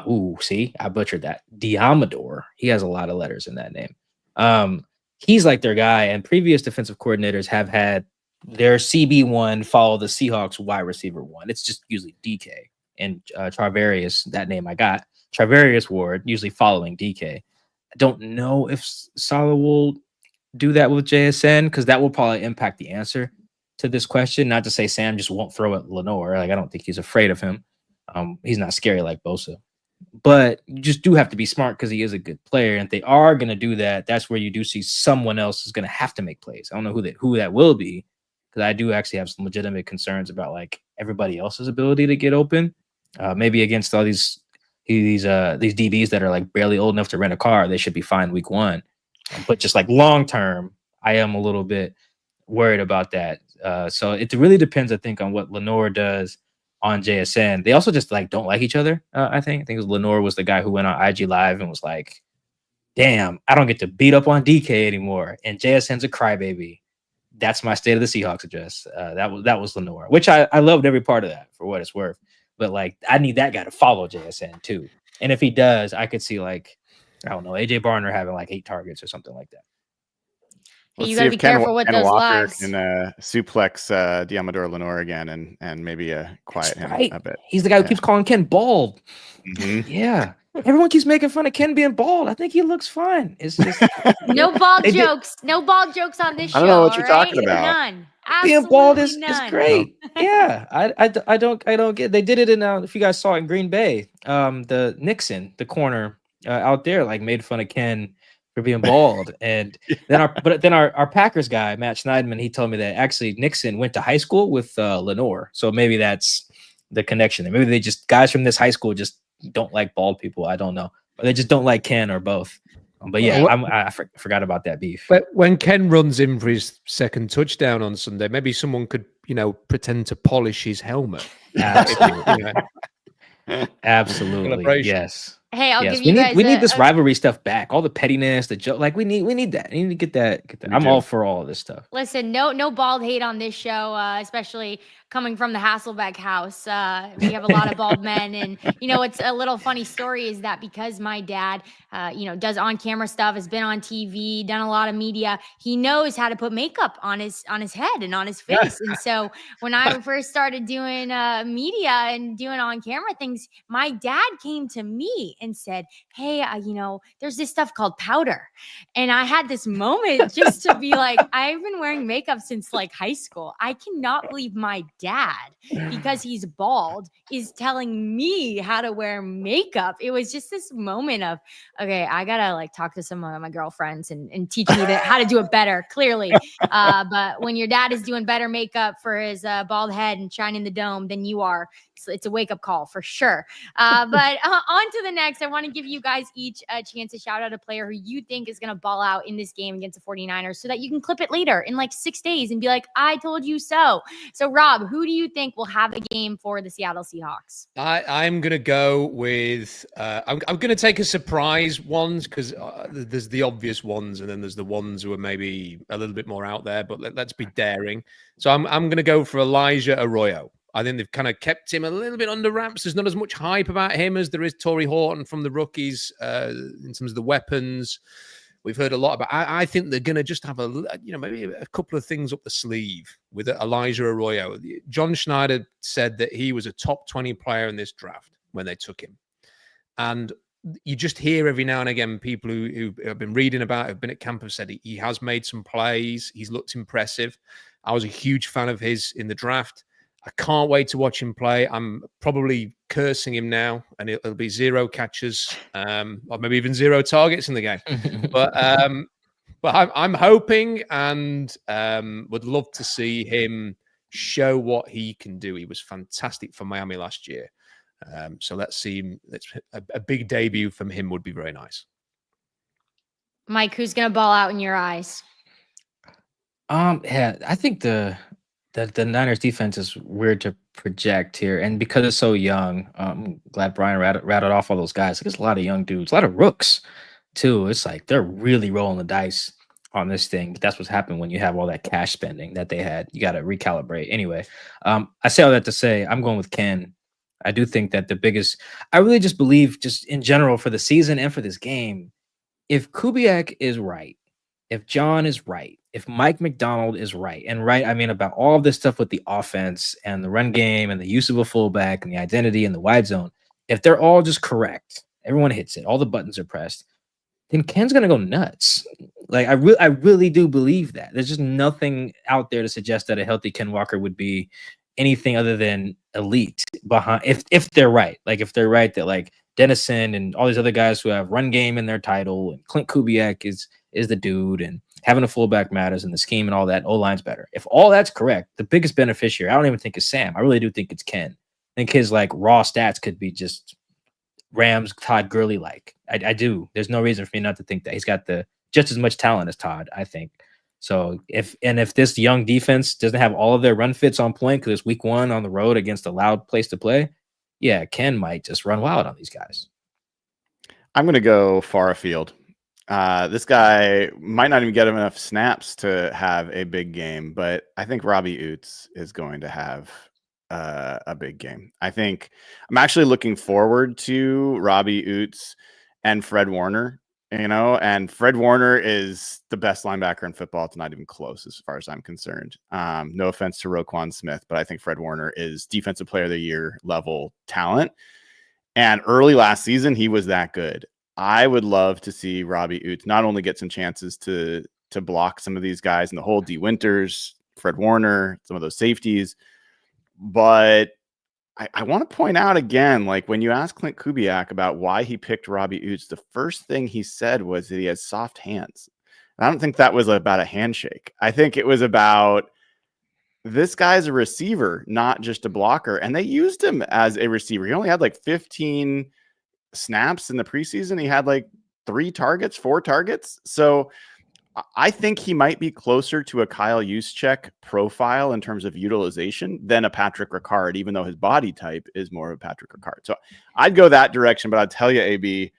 Ooh, see, I butchered that. Diamador. He has a lot of letters in that name. He's like their guy, and previous defensive coordinators have had their CB1 follow the Seahawks wide receiver 1. It's just usually DK and Travarius, that name I got. Travarius Ward, usually following DK. I don't know if Saleh will do that with JSN, because that will probably impact the answer to this question. Not to say Sam just won't throw at Lenore. Like, I don't think he's afraid of him. He's not scary like Bosa. But you just do have to be smart, because he is a good player. And if they are going to do that, that's where you do see someone else is going to have to make plays. I don't know who that will be, because I do actually have some legitimate concerns about like everybody else's ability to get open. Maybe against all these DBs that are like barely old enough to rent a car, they should be fine week 1. But just like long term, I am a little bit worried about that. So it really depends, I think, on what Lenore does on JSN. They also just like don't like each other. I think Lenore was the guy who went on IG Live and was like, "Damn, I don't get to beat up on DK anymore." And JSN's a crybaby. That's my State of the Seahawks address. That was Lenore, which I loved every part of that, for what it's worth. But like, I need that guy to follow JSN too. And if he does, I could see like, I don't know, AJ Barner having like 8 targets or something like that. Let's you got to be careful with those lives. And suplex Diamador Lenore again, and maybe quiet him a bit. He's the guy who keeps calling Ken bald. Mm-hmm. Yeah. Everyone keeps making fun of Ken being bald. I think he looks fine. It's just no bald jokes. No bald jokes on this show. I don't know what you're talking about. None. Being bald is none. great. Yeah. I don't get. They did it in if you guys saw it in Green Bay, the Nixon, the corner out there, like made fun of Ken for being bald. And then our Packers guy, Matt Schneidman, he told me that actually Nixon went to high school with Lenore. So maybe that's the connection. Maybe they just, guys from this high school just don't like bald people. I don't know. Or they just don't like Ken, or both. But yeah, I forgot about that beef. But when Ken runs in for his second touchdown on Sunday, maybe someone could, pretend to polish his helmet. Absolutely. Absolutely. Yes. Hey, I'll give you guys. We need this rivalry stuff back. All the pettiness, the joke. Like we need that. We need to get that. I'm all for all of this stuff. Listen, no bald hate on this show, especially coming from the Hasselbeck house. We have a lot of bald men. And, it's a little funny story is that because my dad, does on-camera stuff, has been on TV, done a lot of media, he knows how to put makeup on his head and on his face. And so when I first started doing media and doing on-camera things, my dad came to me and said, hey, there's this stuff called powder. And I had this moment just to be like, I've been wearing makeup since like high school. I cannot believe my dad, because he's bald, is telling me how to wear makeup. It was just this moment of, okay, I gotta like talk to some of my girlfriends and teach me how to do it better, clearly. But when your dad is doing better makeup for his bald head and shining the dome than you are, it's a wake-up call for sure. But on to the next. I want to give you guys each a chance to shout out a player who you think is going to ball out in this game against the 49ers so that you can clip it later in like 6 days and be like, I told you so. So, Rob, who do you think will have a game for the Seattle Seahawks? I'm going to go with I'm going to take a surprise ones, because there's the obvious ones and then there's the ones who are maybe a little bit more out there, but let's be daring. So I'm going to go for Elijah Arroyo. I think they've kind of kept him a little bit under wraps. There's not as much hype about him as there is Torrey Horton from the rookies in terms of the weapons. We've heard a lot about. I think they're going to just have maybe a couple of things up the sleeve with Elijah Arroyo. John Schneider said that he was a top 20 player in this draft when they took him. And you just hear every now and again people who have been reading about, have been at camp, have said he has made some plays. He's looked impressive. I was a huge fan of his in the draft. I can't wait to watch him play. I'm probably cursing him now, and it'll be 0 catches, or maybe even 0 targets in the game. But I'm hoping and would love to see him show what he can do. He was fantastic for Miami last year. So let's see him. A big debut from him would be very nice. Mike, who's going to ball out in your eyes? Yeah, I think the Niners defense is weird to project here, and because it's so young, I'm glad Brian rattled off all those guys. There's a lot of young dudes, a lot of rooks too. It's like they're really rolling the dice on this thing. But that's what's happened when you have all that cash spending that they had. You got to recalibrate. Anyway, I say all that to say I'm going with Ken. I do think that I really just believe, just in general for the season and for this game, if Kubiak is right, if John is right, if Mike McDonald is right, and right, I mean about all of this stuff with the offense and the run game and the use of a fullback and the identity and the wide zone, if they're all just correct, everyone hits it, all the buttons are pressed, then Ken's going to go nuts. Like, I really do believe that. There's just nothing out there to suggest that a healthy Ken Walker would be anything other than elite behind, if they're right. Like, if they're right that like Dennison and all these other guys who have run game in their title, and Clint Kubiak is the dude, and having a fullback matters, and the scheme and all that, O-line's better. If all that's correct, the biggest beneficiary, I don't even think it's Sam. I really do think it's Ken. I think his like raw stats could be just Rams Todd Gurley like. I do. There's no reason for me not to think that. He's got just as much talent as Todd, I think. So if this young defense doesn't have all of their run fits on point because it's week 1 on the road against a loud place to play, yeah, Ken might just run wild on these guys. I'm going to go far afield. This guy might not even get enough snaps to have a big game, but I think Robbie Oots is going to have a big game. I think I'm actually looking forward to Robbie Oots and Fred Warner, and Fred Warner is the best linebacker in football. It's not even close as far as I'm concerned. No offense to Roquan Smith, but I think Fred Warner is Defensive Player of the Year level talent. And early last season, he was that good. I would love to see Robbie Oots not only get some chances to block some of these guys in the hole, D. Winters, Fred Warner, some of those safeties, but I want to point out again, like when you ask Clint Kubiak about why he picked Robbie Oots, the first thing he said was that he has soft hands. I don't think that was about a handshake. I think it was about this guy's a receiver, not just a blocker. And they used him as a receiver. He only had like 15 snaps in the preseason. He had like 4 targets. So I think he might be closer to a Kyle Juszczyk profile in terms of utilization than a Patrick Ricard, even though his body type is more of a Patrick Ricard. So I'd go that direction, but I'll tell you, AB,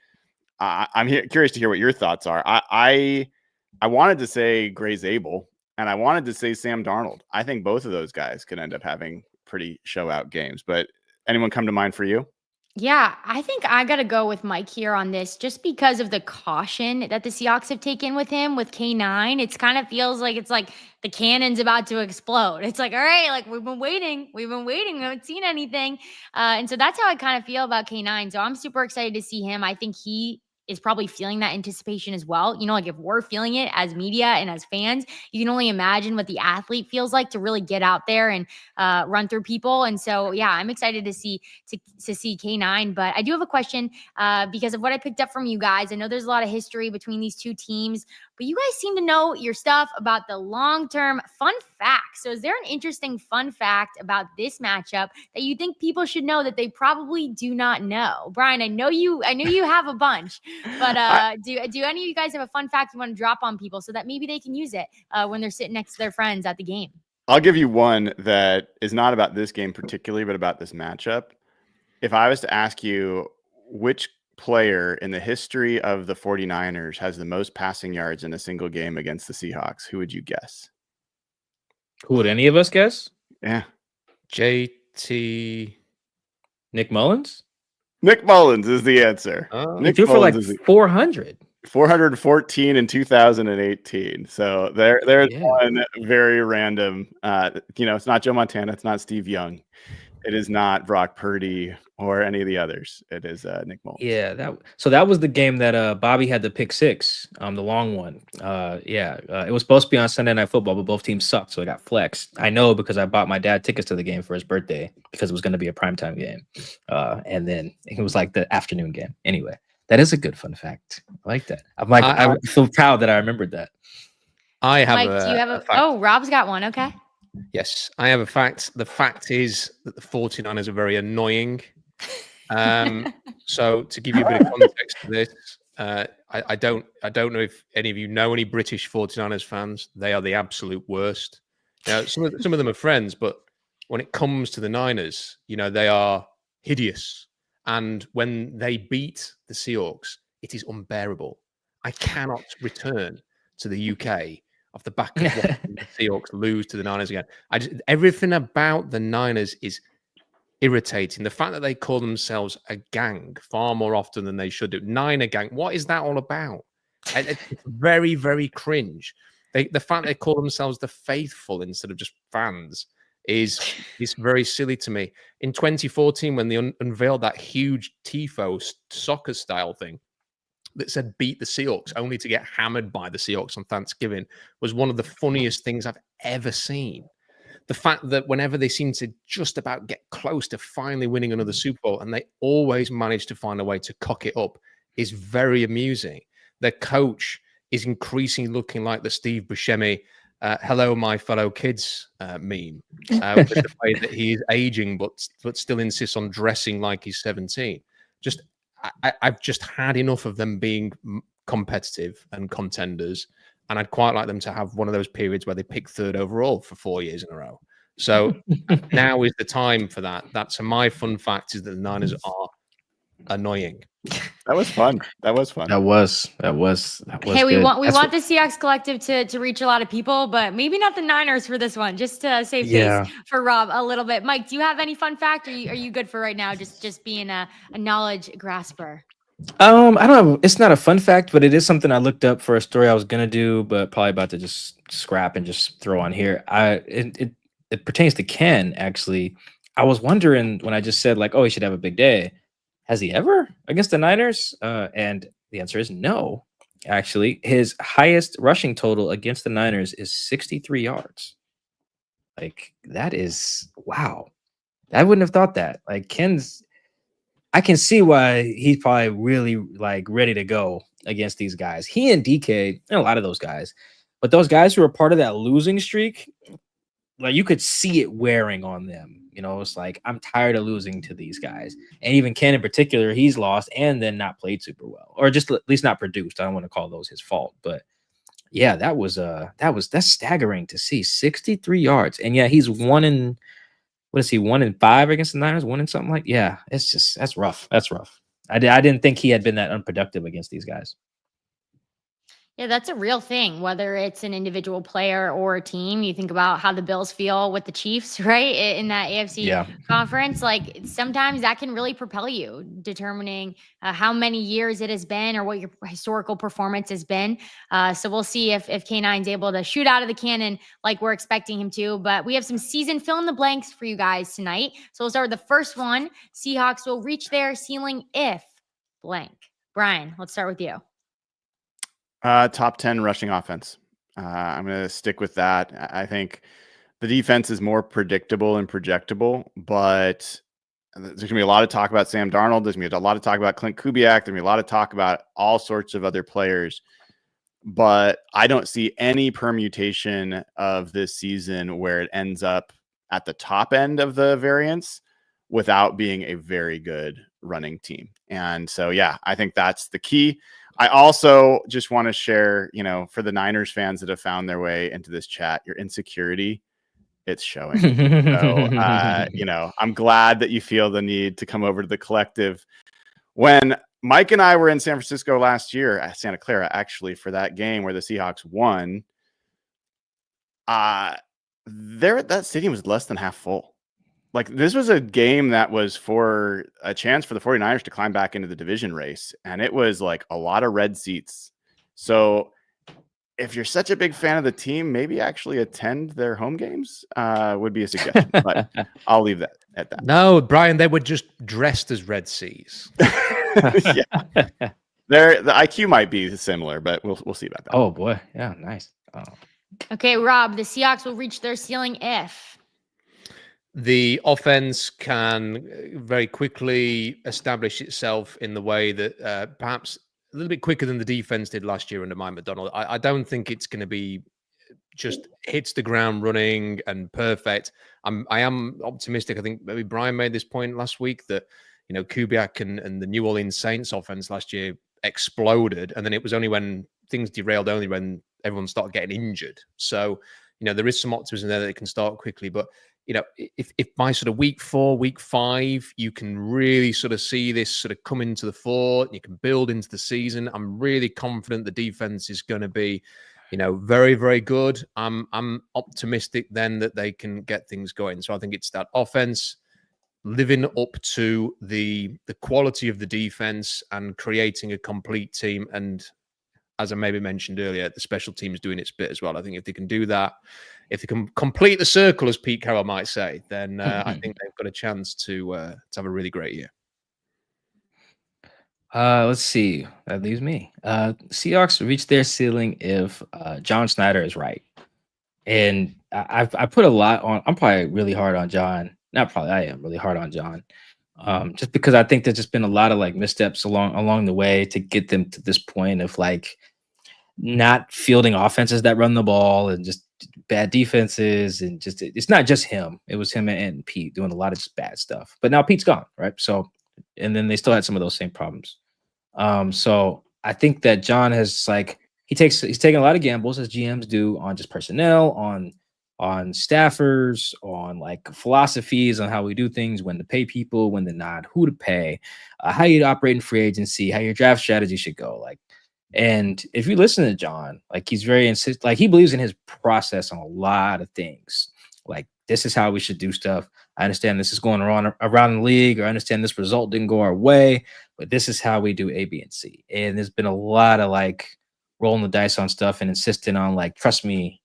I'm curious to hear what your thoughts are. I wanted to say Gray Zabel, and I wanted to say Sam Darnold. I think both of those guys could end up having pretty show out games. But anyone come to mind for you? Yeah, I think I got to go with Mike here on this just because of the caution that the Seahawks have taken with him with K9. It's kind of feels like it's like the cannon's about to explode. It's like, all right, like we've been waiting. We haven't seen anything. And so that's how I kind of feel about K9. So I'm super excited to see him. I think he is probably feeling that anticipation as well. You know, like if we're feeling it as media and as fans, you can only imagine what the athlete feels like to really get out there and run through people. And so, yeah, I'm excited to see K9. But I do have a question because of what I picked up from you guys. I know there's a lot of history between these two teams, but you guys seem to know your stuff about the long-term fun facts. So is there an interesting fun fact about this matchup that you think people should know that they probably do not know? Brian, I know you have a bunch, but do any of you guys have a fun fact you want to drop on people so that maybe they can use it when they're sitting next to their friends at the game? I'll give you one that is not about this game particularly, but about this matchup. If I was to ask you which player in the history of the 49ers has the most passing yards in a single game against the Seahawks, who would you guess? Who would any of us guess? Yeah. JT. Nick Mullins? Nick Mullins is the answer. He threw for like 400. 414 in 2018. So there's one very random. It's not Joe Montana. It's not Steve Young. It is not Brock Purdy or any of the others. It is Nick Mullins. Yeah, that was the game that Bobby had the pick six, the long one. It was supposed to be on Sunday Night Football, but both teams sucked, so it got flexed. I know because I bought my dad tickets to the game for his birthday because it was going to be a primetime game, and then it was like the afternoon game. Anyway, that is a good fun fact. I like that. I feel proud that I remembered that. I have. Mike, do you have a? Oh, Rob's got one. Okay. Yes, I have a fact. The fact is that the 49ers are very annoying. So to give you a bit of context to this, I don't know if any of you know any British 49ers fans. They are the absolute worst. Now, some of them are friends, but when it comes to the Niners, they are hideous. And when they beat the Seahawks, it is unbearable. I cannot return to the UK off the back of watching the Seahawks lose to the Niners again. Everything about the Niners is irritating. The fact that they call themselves a gang far more often than they should do. Niner gang. What is that all about? It's very, very cringe. The fact they call themselves the faithful instead of just fans is very silly to me. In 2014, when they unveiled that huge tifo soccer style thing that said beat the Seahawks, only to get hammered by the Seahawks on Thanksgiving, was one of the funniest things I've ever seen. The fact that whenever they seem to just about get close to finally winning another Super Bowl, and they always manage to find a way to cock it up, is very amusing. Their coach is increasingly looking like the Steve Buscemi, hello, my fellow kids meme, with the way that he's aging, but still insists on dressing like he's 17. I've just had enough of them being competitive and contenders, and I'd quite like them to have one of those periods where they pick third overall for 4 years in a row. So now is the time for that. That's my fun fact, is that the Niners are annoying. That was fun. That was Hey, we good. want the Seahawks Collective to reach a lot of people, but maybe not the Niners for this one, just to save face for Rob a little bit. Mike, do you have any fun fact, or are you good for right now, just being a knowledge grasper? I don't know. It's not a fun fact, but it is something I looked up for a story I was gonna do, but probably about to just scrap and just throw on here. It pertains to Ken, actually. I was wondering when I just said, like, oh, he should have a big day. Has he ever against the Niners? And the answer is no. Actually, his highest rushing total against the Niners is 63 yards. Like, that is, wow. I wouldn't have thought that. Like, I can see why he's probably really like ready to go against these guys. He and DK and a lot of those guys, but those guys who are part of that losing streak, like, you could see it wearing on them. It's like, I'm tired of losing to these guys. And even Ken in particular, he's lost and then not played super well, or just at least not produced. I don't want to call those his fault, but yeah, that's staggering to see 63 yards. And yeah, he's 1 in 5 against the Niners, 1 in something like, yeah, that's rough. That's rough. I didn't think he had been that unproductive against these guys. Yeah, that's a real thing, whether it's an individual player or a team. You think about how the Bills feel with the Chiefs, right? In that AFC Yeah. conference. Like sometimes that can really propel you, determining how many years it has been or what your historical performance has been. So we'll see if K9's able to shoot out of the cannon like we're expecting him to. But we have some season fill in the blanks for you guys tonight. So we'll start with the first one. Seahawks will reach their ceiling if blank. Brian, let's start with you. Top 10 rushing offense. I'm going to stick with that. I think the defense is more predictable and projectable, but there's going to be a lot of talk about Sam Darnold. There's going to be a lot of talk about Clint Kubiak. There's going to be a lot of talk about all sorts of other players, but I don't see any permutation of this season where it ends up at the top end of the variance without being a very good running team. And so, yeah, I think that's the key. I also just want to share, for the Niners fans that have found their way into this chat, your insecurity, it's showing. So, I'm glad that you feel the need to come over to the collective. When Mike and I were in San Francisco last year at Santa Clara, actually, for that game where the Seahawks won, that stadium was less than half full. Like, this was a game that was for a chance for the 49ers to climb back into the division race. And it was like a lot of red seats. So if you're such a big fan of the team, maybe actually attend their home games would be a suggestion. But I'll leave that at that. No, Brian, they were just dressed as Red Seas. Yeah. The IQ might be similar, but we'll see about that. Oh, boy. Yeah, nice. Oh. Okay, Rob, the Seahawks will reach their ceiling if the offense can very quickly establish itself in the way that perhaps a little bit quicker than the defense did last year under Mike McDonald. I don't think it's going to be just hits the ground running and perfect. I am optimistic. I think maybe Brian made this point last week that, Kubiak and the New Orleans Saints offense last year exploded. And then it was only when things derailed, only when everyone started getting injured. So, there is some optimism there that it can start quickly. But, if by sort of week 4, week 5, you can really sort of see this sort of come into the fore, you can build into the season. I'm really confident the defense is going to be, very, very good. I'm optimistic then that they can get things going. So I think it's that offense living up to the quality of the defense and creating a complete team. And as I maybe mentioned earlier, the special teams doing its bit as well. I think if they can do that, if they can complete the circle, as Pete Carroll might say, then I think they've got a chance to have a really great year. Let's see. That leaves me. Seahawks reach their ceiling if John Snyder is right. And I put a lot on. I'm probably really hard on John. Not probably. I am really hard on John. Just because I think there's just been a lot of like missteps along the way to get them to this point of like not fielding offenses that run the ball and just bad defenses, and just it's not just him. It was him and Pete doing a lot of just bad stuff. But now Pete's gone, right? So, and then they still had some of those same problems. So I think that John has he's taking a lot of gambles, as GMs do, on just personnel, on staffers, on like philosophies on how we do things, when to pay people, when to not, who to pay, how you operate in free agency, how your draft strategy should go. Like, and if you listen to John, like he's very he believes in his process on a lot of things. Like, this is how we should do stuff. I understand this is going around the league, or I understand this result didn't go our way, but this is how we do A, B, and C. And there's been a lot of like rolling the dice on stuff and insisting on like, trust me,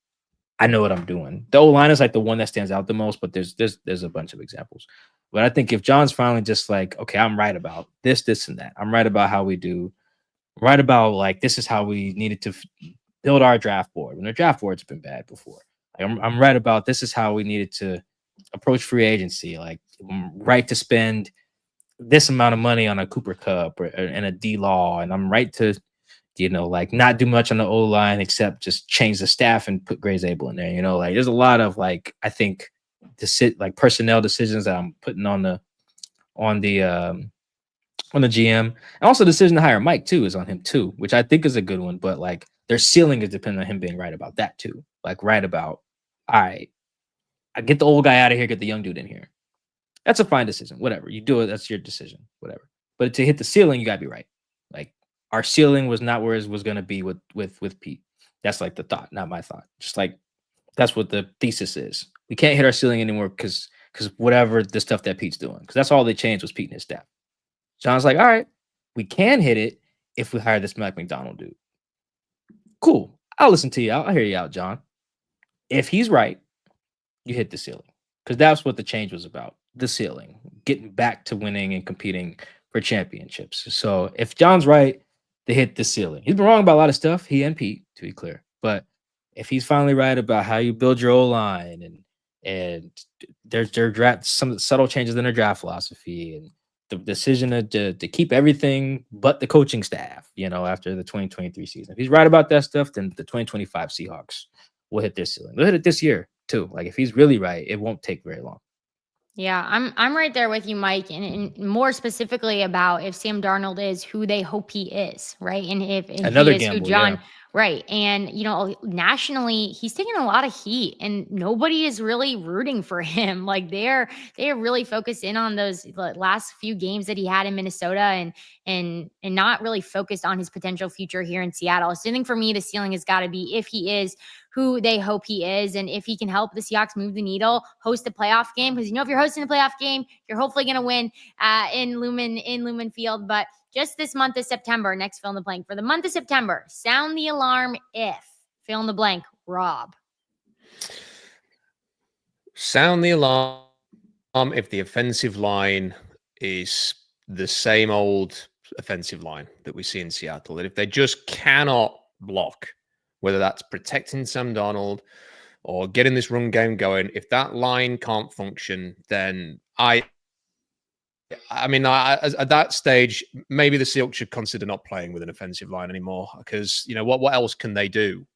I know what I'm doing. The O-line is like the one that stands out the most, but there's a bunch of examples. But I think if John's finally just like, okay, I'm right about this, and that. I'm right about how we do. Right about like, this is how we needed to build our draft board. When the draft board's been bad before. Like, I'm right about this is how we needed to approach free agency. Like, I'm right to spend this amount of money on a Cooper Kupp and a D-Law. And I'm right to, like not do much on the O-line except just change the staff and put Gray's Able in there. Like there's a lot of like, I think like personnel decisions that I'm putting on the GM, and also the decision to hire Mike too is on him too, which I think is a good one. But like their ceiling is dependent on him being right about that too. Like right about, all right, I get the old guy out of here, get the young dude in here. That's a fine decision. Whatever you do it, that's your decision. Whatever. But to hit the ceiling, you gotta be right. Like, our ceiling was not where it was going to be with Pete. That's like the thought, not my thought. Just like that's what the thesis is. We can't hit our ceiling anymore because whatever the stuff that Pete's doing, because that's all they changed was Pete and his staff. John's like, all right, we can hit it if we hire this Mike McDonald dude. Cool. I'll listen to you. I'll hear you out, John. If he's right, you hit the ceiling, because that's what the change was about. The ceiling, getting back to winning and competing for championships. So if John's right, they hit the ceiling. He's been wrong about a lot of stuff, he and Pete, to be clear. But if he's finally right about how you build your O-line and their draft, some of the subtle changes in their draft philosophy and the decision to keep everything but the coaching staff, after the 2023 season. If he's right about that stuff, then the 2025 Seahawks will hit their ceiling. They'll hit it this year too. Like if he's really right, it won't take very long. Yeah, I'm right there with you, Mike, and more specifically about if Sam Darnold is who they hope he is, right? And if Another he is gamble, who John, yeah. right? And nationally, he's taking a lot of heat, and nobody is really rooting for him. Like they are really focused in on those last few games that he had in Minnesota, and not really focused on his potential future here in Seattle. So I think for me, the ceiling has got to be if he is who they hope he is, and if he can help the Seahawks move the needle, host a playoff game, because if you're hosting a playoff game, you're hopefully going to win in Lumen Field. But just this month of September, next fill in the blank for the month of September, sound the alarm if fill in the blank. Rob, sound the alarm if the offensive line is the same old offensive line that we see in Seattle. That if they just cannot block, whether that's protecting Sam Darnold or getting this run game going, if that line can't function, then at that stage, maybe the Seahawks should consider not playing with an offensive line anymore, because what else can they do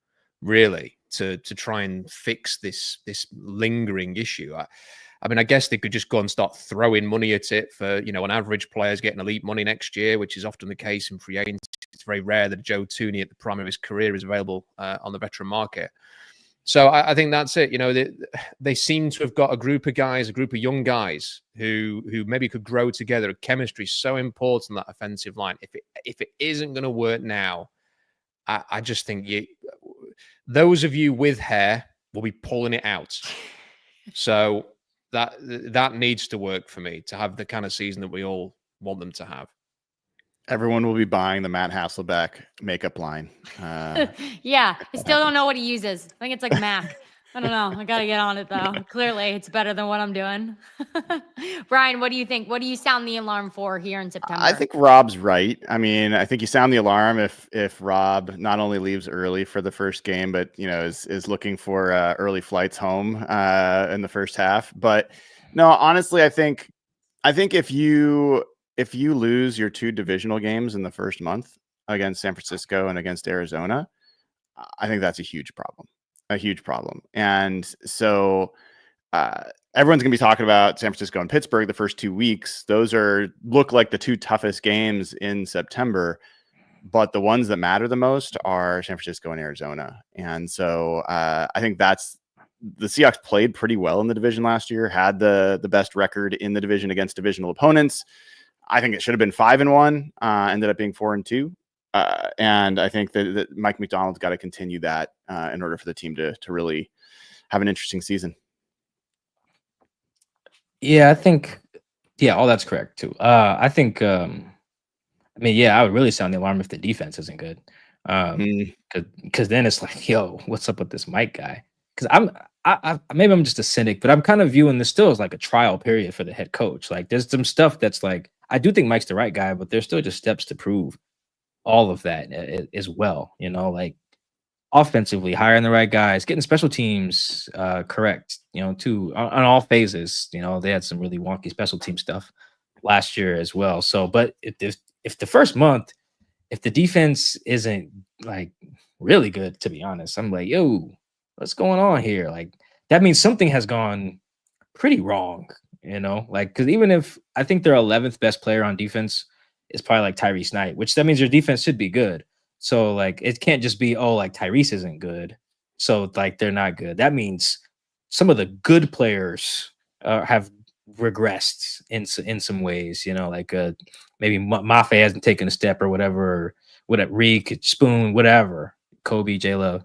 really to try and fix this lingering issue? I guess they could just go and start throwing money at it for, an average player's getting elite money next year, which is often the case in free agency. It's very rare that Joe Tooney at the prime of his career is available on the veteran market. So I think that's it. They seem to have got a group of young guys who maybe could grow together. Chemistry is so important, that offensive line. If it isn't going to work now, I just think those of you with hair will be pulling it out. So that needs to work for me to have the kind of season that we all want them to have. Everyone will be buying the Matt Hasselbeck makeup line. yeah, I still don't know what he uses. I think it's like MAC. I don't know. I got to get on it though. Clearly, it's better than what I'm doing. Brian, what do you think? What do you sound the alarm for here in September? I think Rob's right. I think you sound the alarm if Rob not only leaves early for the first game, but is looking for early flights home in the first half. But no, honestly, I think if you lose your two divisional games in the first month against San Francisco and against Arizona, I think that's a huge problem. And so everyone's going to be talking about San Francisco and Pittsburgh the first 2 weeks. Those look like the two toughest games in September, but the ones that matter the most are San Francisco and Arizona. And so I think the Seahawks played pretty well in the division last year, had the best record in the division against divisional opponents. I think it should have been 5-1, ended up being 4-2. And I think that Mike McDonald's got to continue that in order for the team to really have an interesting season. Yeah, I think, all that's correct too. I think, I would really sound the alarm if the defense isn't good. Because then it's like, yo, what's up with this Mike guy? Because maybe I'm just a cynic, but I'm kind of viewing this still as like a trial period for the head coach. Like there's some stuff that's like, I do think Mike's the right guy, but there's still just steps to prove all of that as well. Like offensively, hiring the right guys, getting special teams correct, too, on all phases. They had some really wonky special team stuff last year as well. So, but if the first month, if the defense isn't like really good, to be honest, I'm like, yo, what's going on here? Like that means something has gone pretty wrong, because even if I think their 11th best player on defense is probably like Tyrese Knight, which that means your defense should be good. So like, it can't just be, like Tyrese isn't good, so like they're not good. That means some of the good players have regressed in some ways, like maybe Mafe hasn't taken a step or whatever, whatever, Reed, Spoon, whatever, Kobe, J-Lo.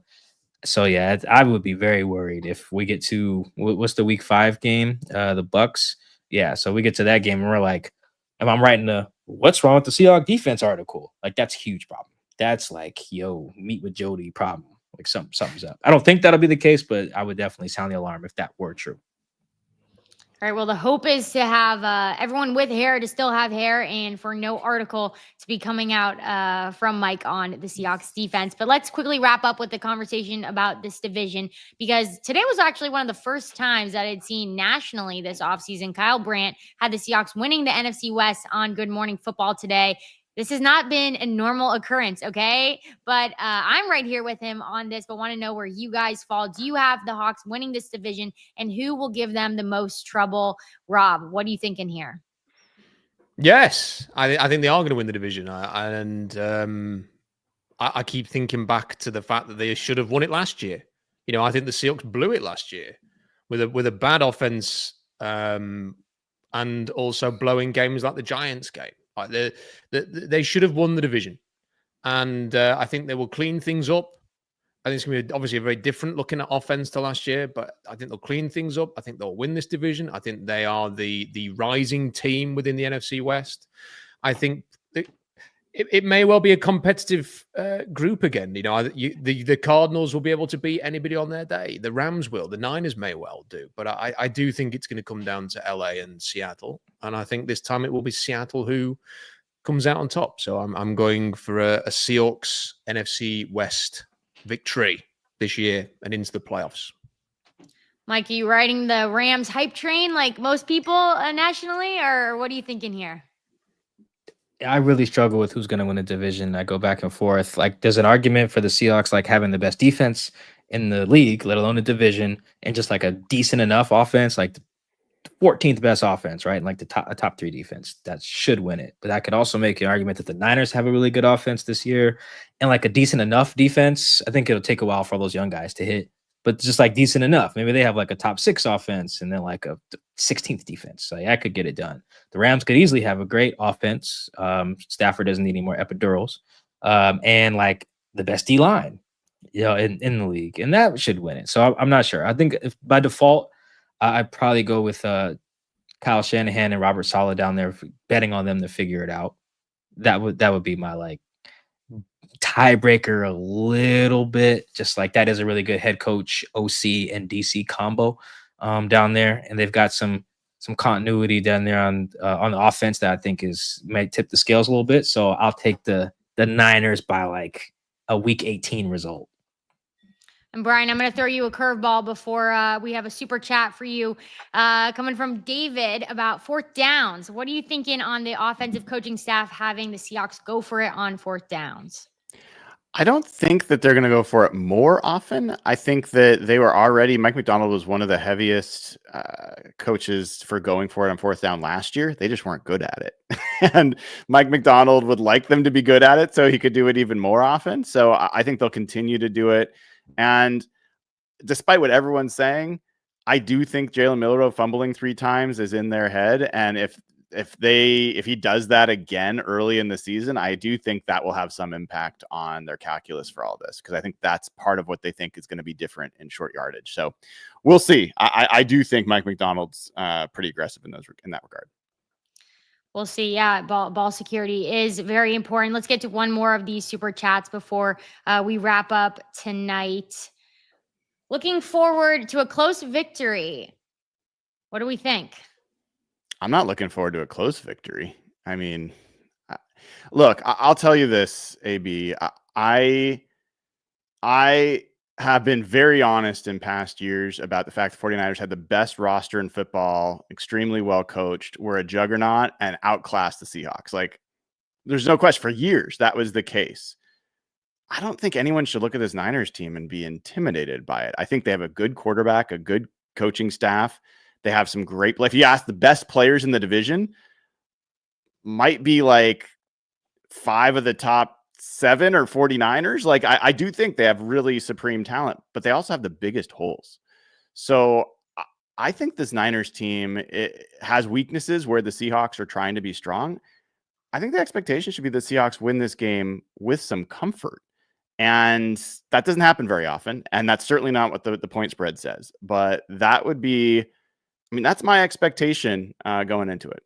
So yeah, I would be very worried if we get to what's the week 5 game, the Bucks. Yeah, so we get to that game and we're like, if I'm writing the "What's wrong with the Seahawks defense" article, like that's a huge problem. That's like, yo, meet with Jody problem. Like something's up. I don't think that'll be the case, but I would definitely sound the alarm if that were true. All right. Well, the hope is to have everyone with hair to still have hair, and for no article to be coming out from Mike on the Seahawks defense. But let's quickly wrap up with the conversation about this division, because today was actually one of the first times that I'd seen nationally this offseason. Kyle Brandt had the Seahawks winning the NFC West on Good Morning Football today. This has not been a normal occurrence, okay? But I'm right here with him on this, but want to know where you guys fall. Do you have the Hawks winning this division, and who will give them the most trouble? Rob, what are you thinking here? Yes, I think they are going to win the division. I keep thinking back to the fact that they should have won it last year. You know, I think the Seahawks blew it last year with a bad offense, and also blowing games like the Giants game. Like they should have won the division, and I think they will clean things up. I think it's going to be obviously a very different looking at offense to last year, but I think they'll clean things up. I think they'll win this division. I think they are the rising team within the NFC West. I think it may well be a competitive group again. You know, the Cardinals will be able to beat anybody on their day. The Rams will. The Niners may well do. But I do think it's going to come down to LA and Seattle. And I think this time it will be Seattle who comes out on top. So I'm going for a Seahawks NFC West victory this year and into the playoffs. Mike, are you riding the Rams hype train like most people nationally, or what are you thinking here? I really struggle with who's going to win the division. I go back and forth. Like, there's an argument for the Seahawks, like having the best defense in the league, let alone the division, and just like a decent enough offense, like the 14th best offense, right? And like a top 3 defense that should win it. But I could also make an argument that the Niners have a really good offense this year and like a decent enough defense. I think it'll take a while for all those young guys to hit, but just like decent enough. Maybe they have like a top 6 offense and then like a 16th defense. So I could get it done. The Rams could easily have a great offense. Stafford doesn't need any more epidurals. And like the best D line, you know, in the league, and that should win it. So I'm not sure. I think if by default, I'd probably go with Kyle Shanahan and Robert Saleh down there, betting on them to figure it out. That would be my like tiebreaker a little bit. Just like that is a really good head coach, OC and DC combo down there, and they've got some continuity down there on the offense that I think might tip the scales a little bit. So I'll take the Niners by like a week 18 result. And Brian, I'm going to throw you a curveball before we have a super chat for you coming from David about 4th downs. What are you thinking on the offensive coaching staff having the Seahawks go for it on 4th downs? I don't think that they're going to go for it more often. I think that they were already, Mike Macdonald was one of the heaviest coaches for going for it on 4th down last year. They just weren't good at it. And Mike Macdonald would like them to be good at it so he could do it even more often. So I think they'll continue to do it. And despite what everyone's saying, I do think Jalen Milroe fumbling 3 times is in their head. And if he does that again early in the season, I do think that will have some impact on their calculus for all this, because I think that's part of what they think is going to be different in short yardage. So we'll see. I do think Mike Macdonald's pretty aggressive in that regard. We'll see. Yeah, ball security is very important. Let's get to one more of these super chats before we wrap up tonight. Looking forward to a close victory. What do we think? I'm not looking forward to a close victory. I mean, look, I'll tell you this, AB. I have been very honest in past years about the fact the 49ers had the best roster in football, extremely well coached, were a juggernaut, and outclassed the Seahawks. Like, there's no question, for years that was the case. I don't think anyone should look at this Niners team and be intimidated by it. I think they have a good quarterback, a good coaching staff. They have some great play. If you ask the best players in the division, might be like 5 of the top 7 or 49ers. Like, I do think they have really supreme talent, but they also have the biggest holes. So I think this Niners team, it has weaknesses where the Seahawks are trying to be strong. I think the expectation should be the Seahawks win this game with some comfort. And that doesn't happen very often. And that's certainly not what the point spread says. But that would be, I mean, that's my expectation going into it.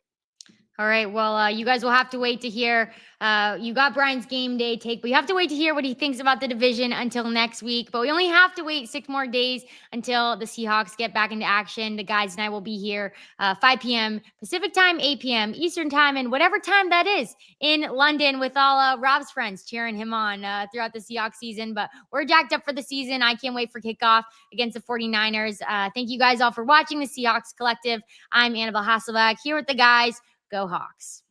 All right. Well, you guys will have to wait to hear. You got Brian's game day take, but you have to wait to hear what he thinks about the division until next week. But we only have to wait 6 more days until the Seahawks get back into action. The guys and I will be here 5 p.m. Pacific time, 8 p.m. Eastern time, and whatever time that is in London with all Rob's friends cheering him on throughout the Seahawks season. But we're jacked up for the season. I can't wait for kickoff against the 49ers. Thank you guys all for watching the Seahawks Collective. I'm Annabelle Hasselbeck here with the guys. Go Hawks.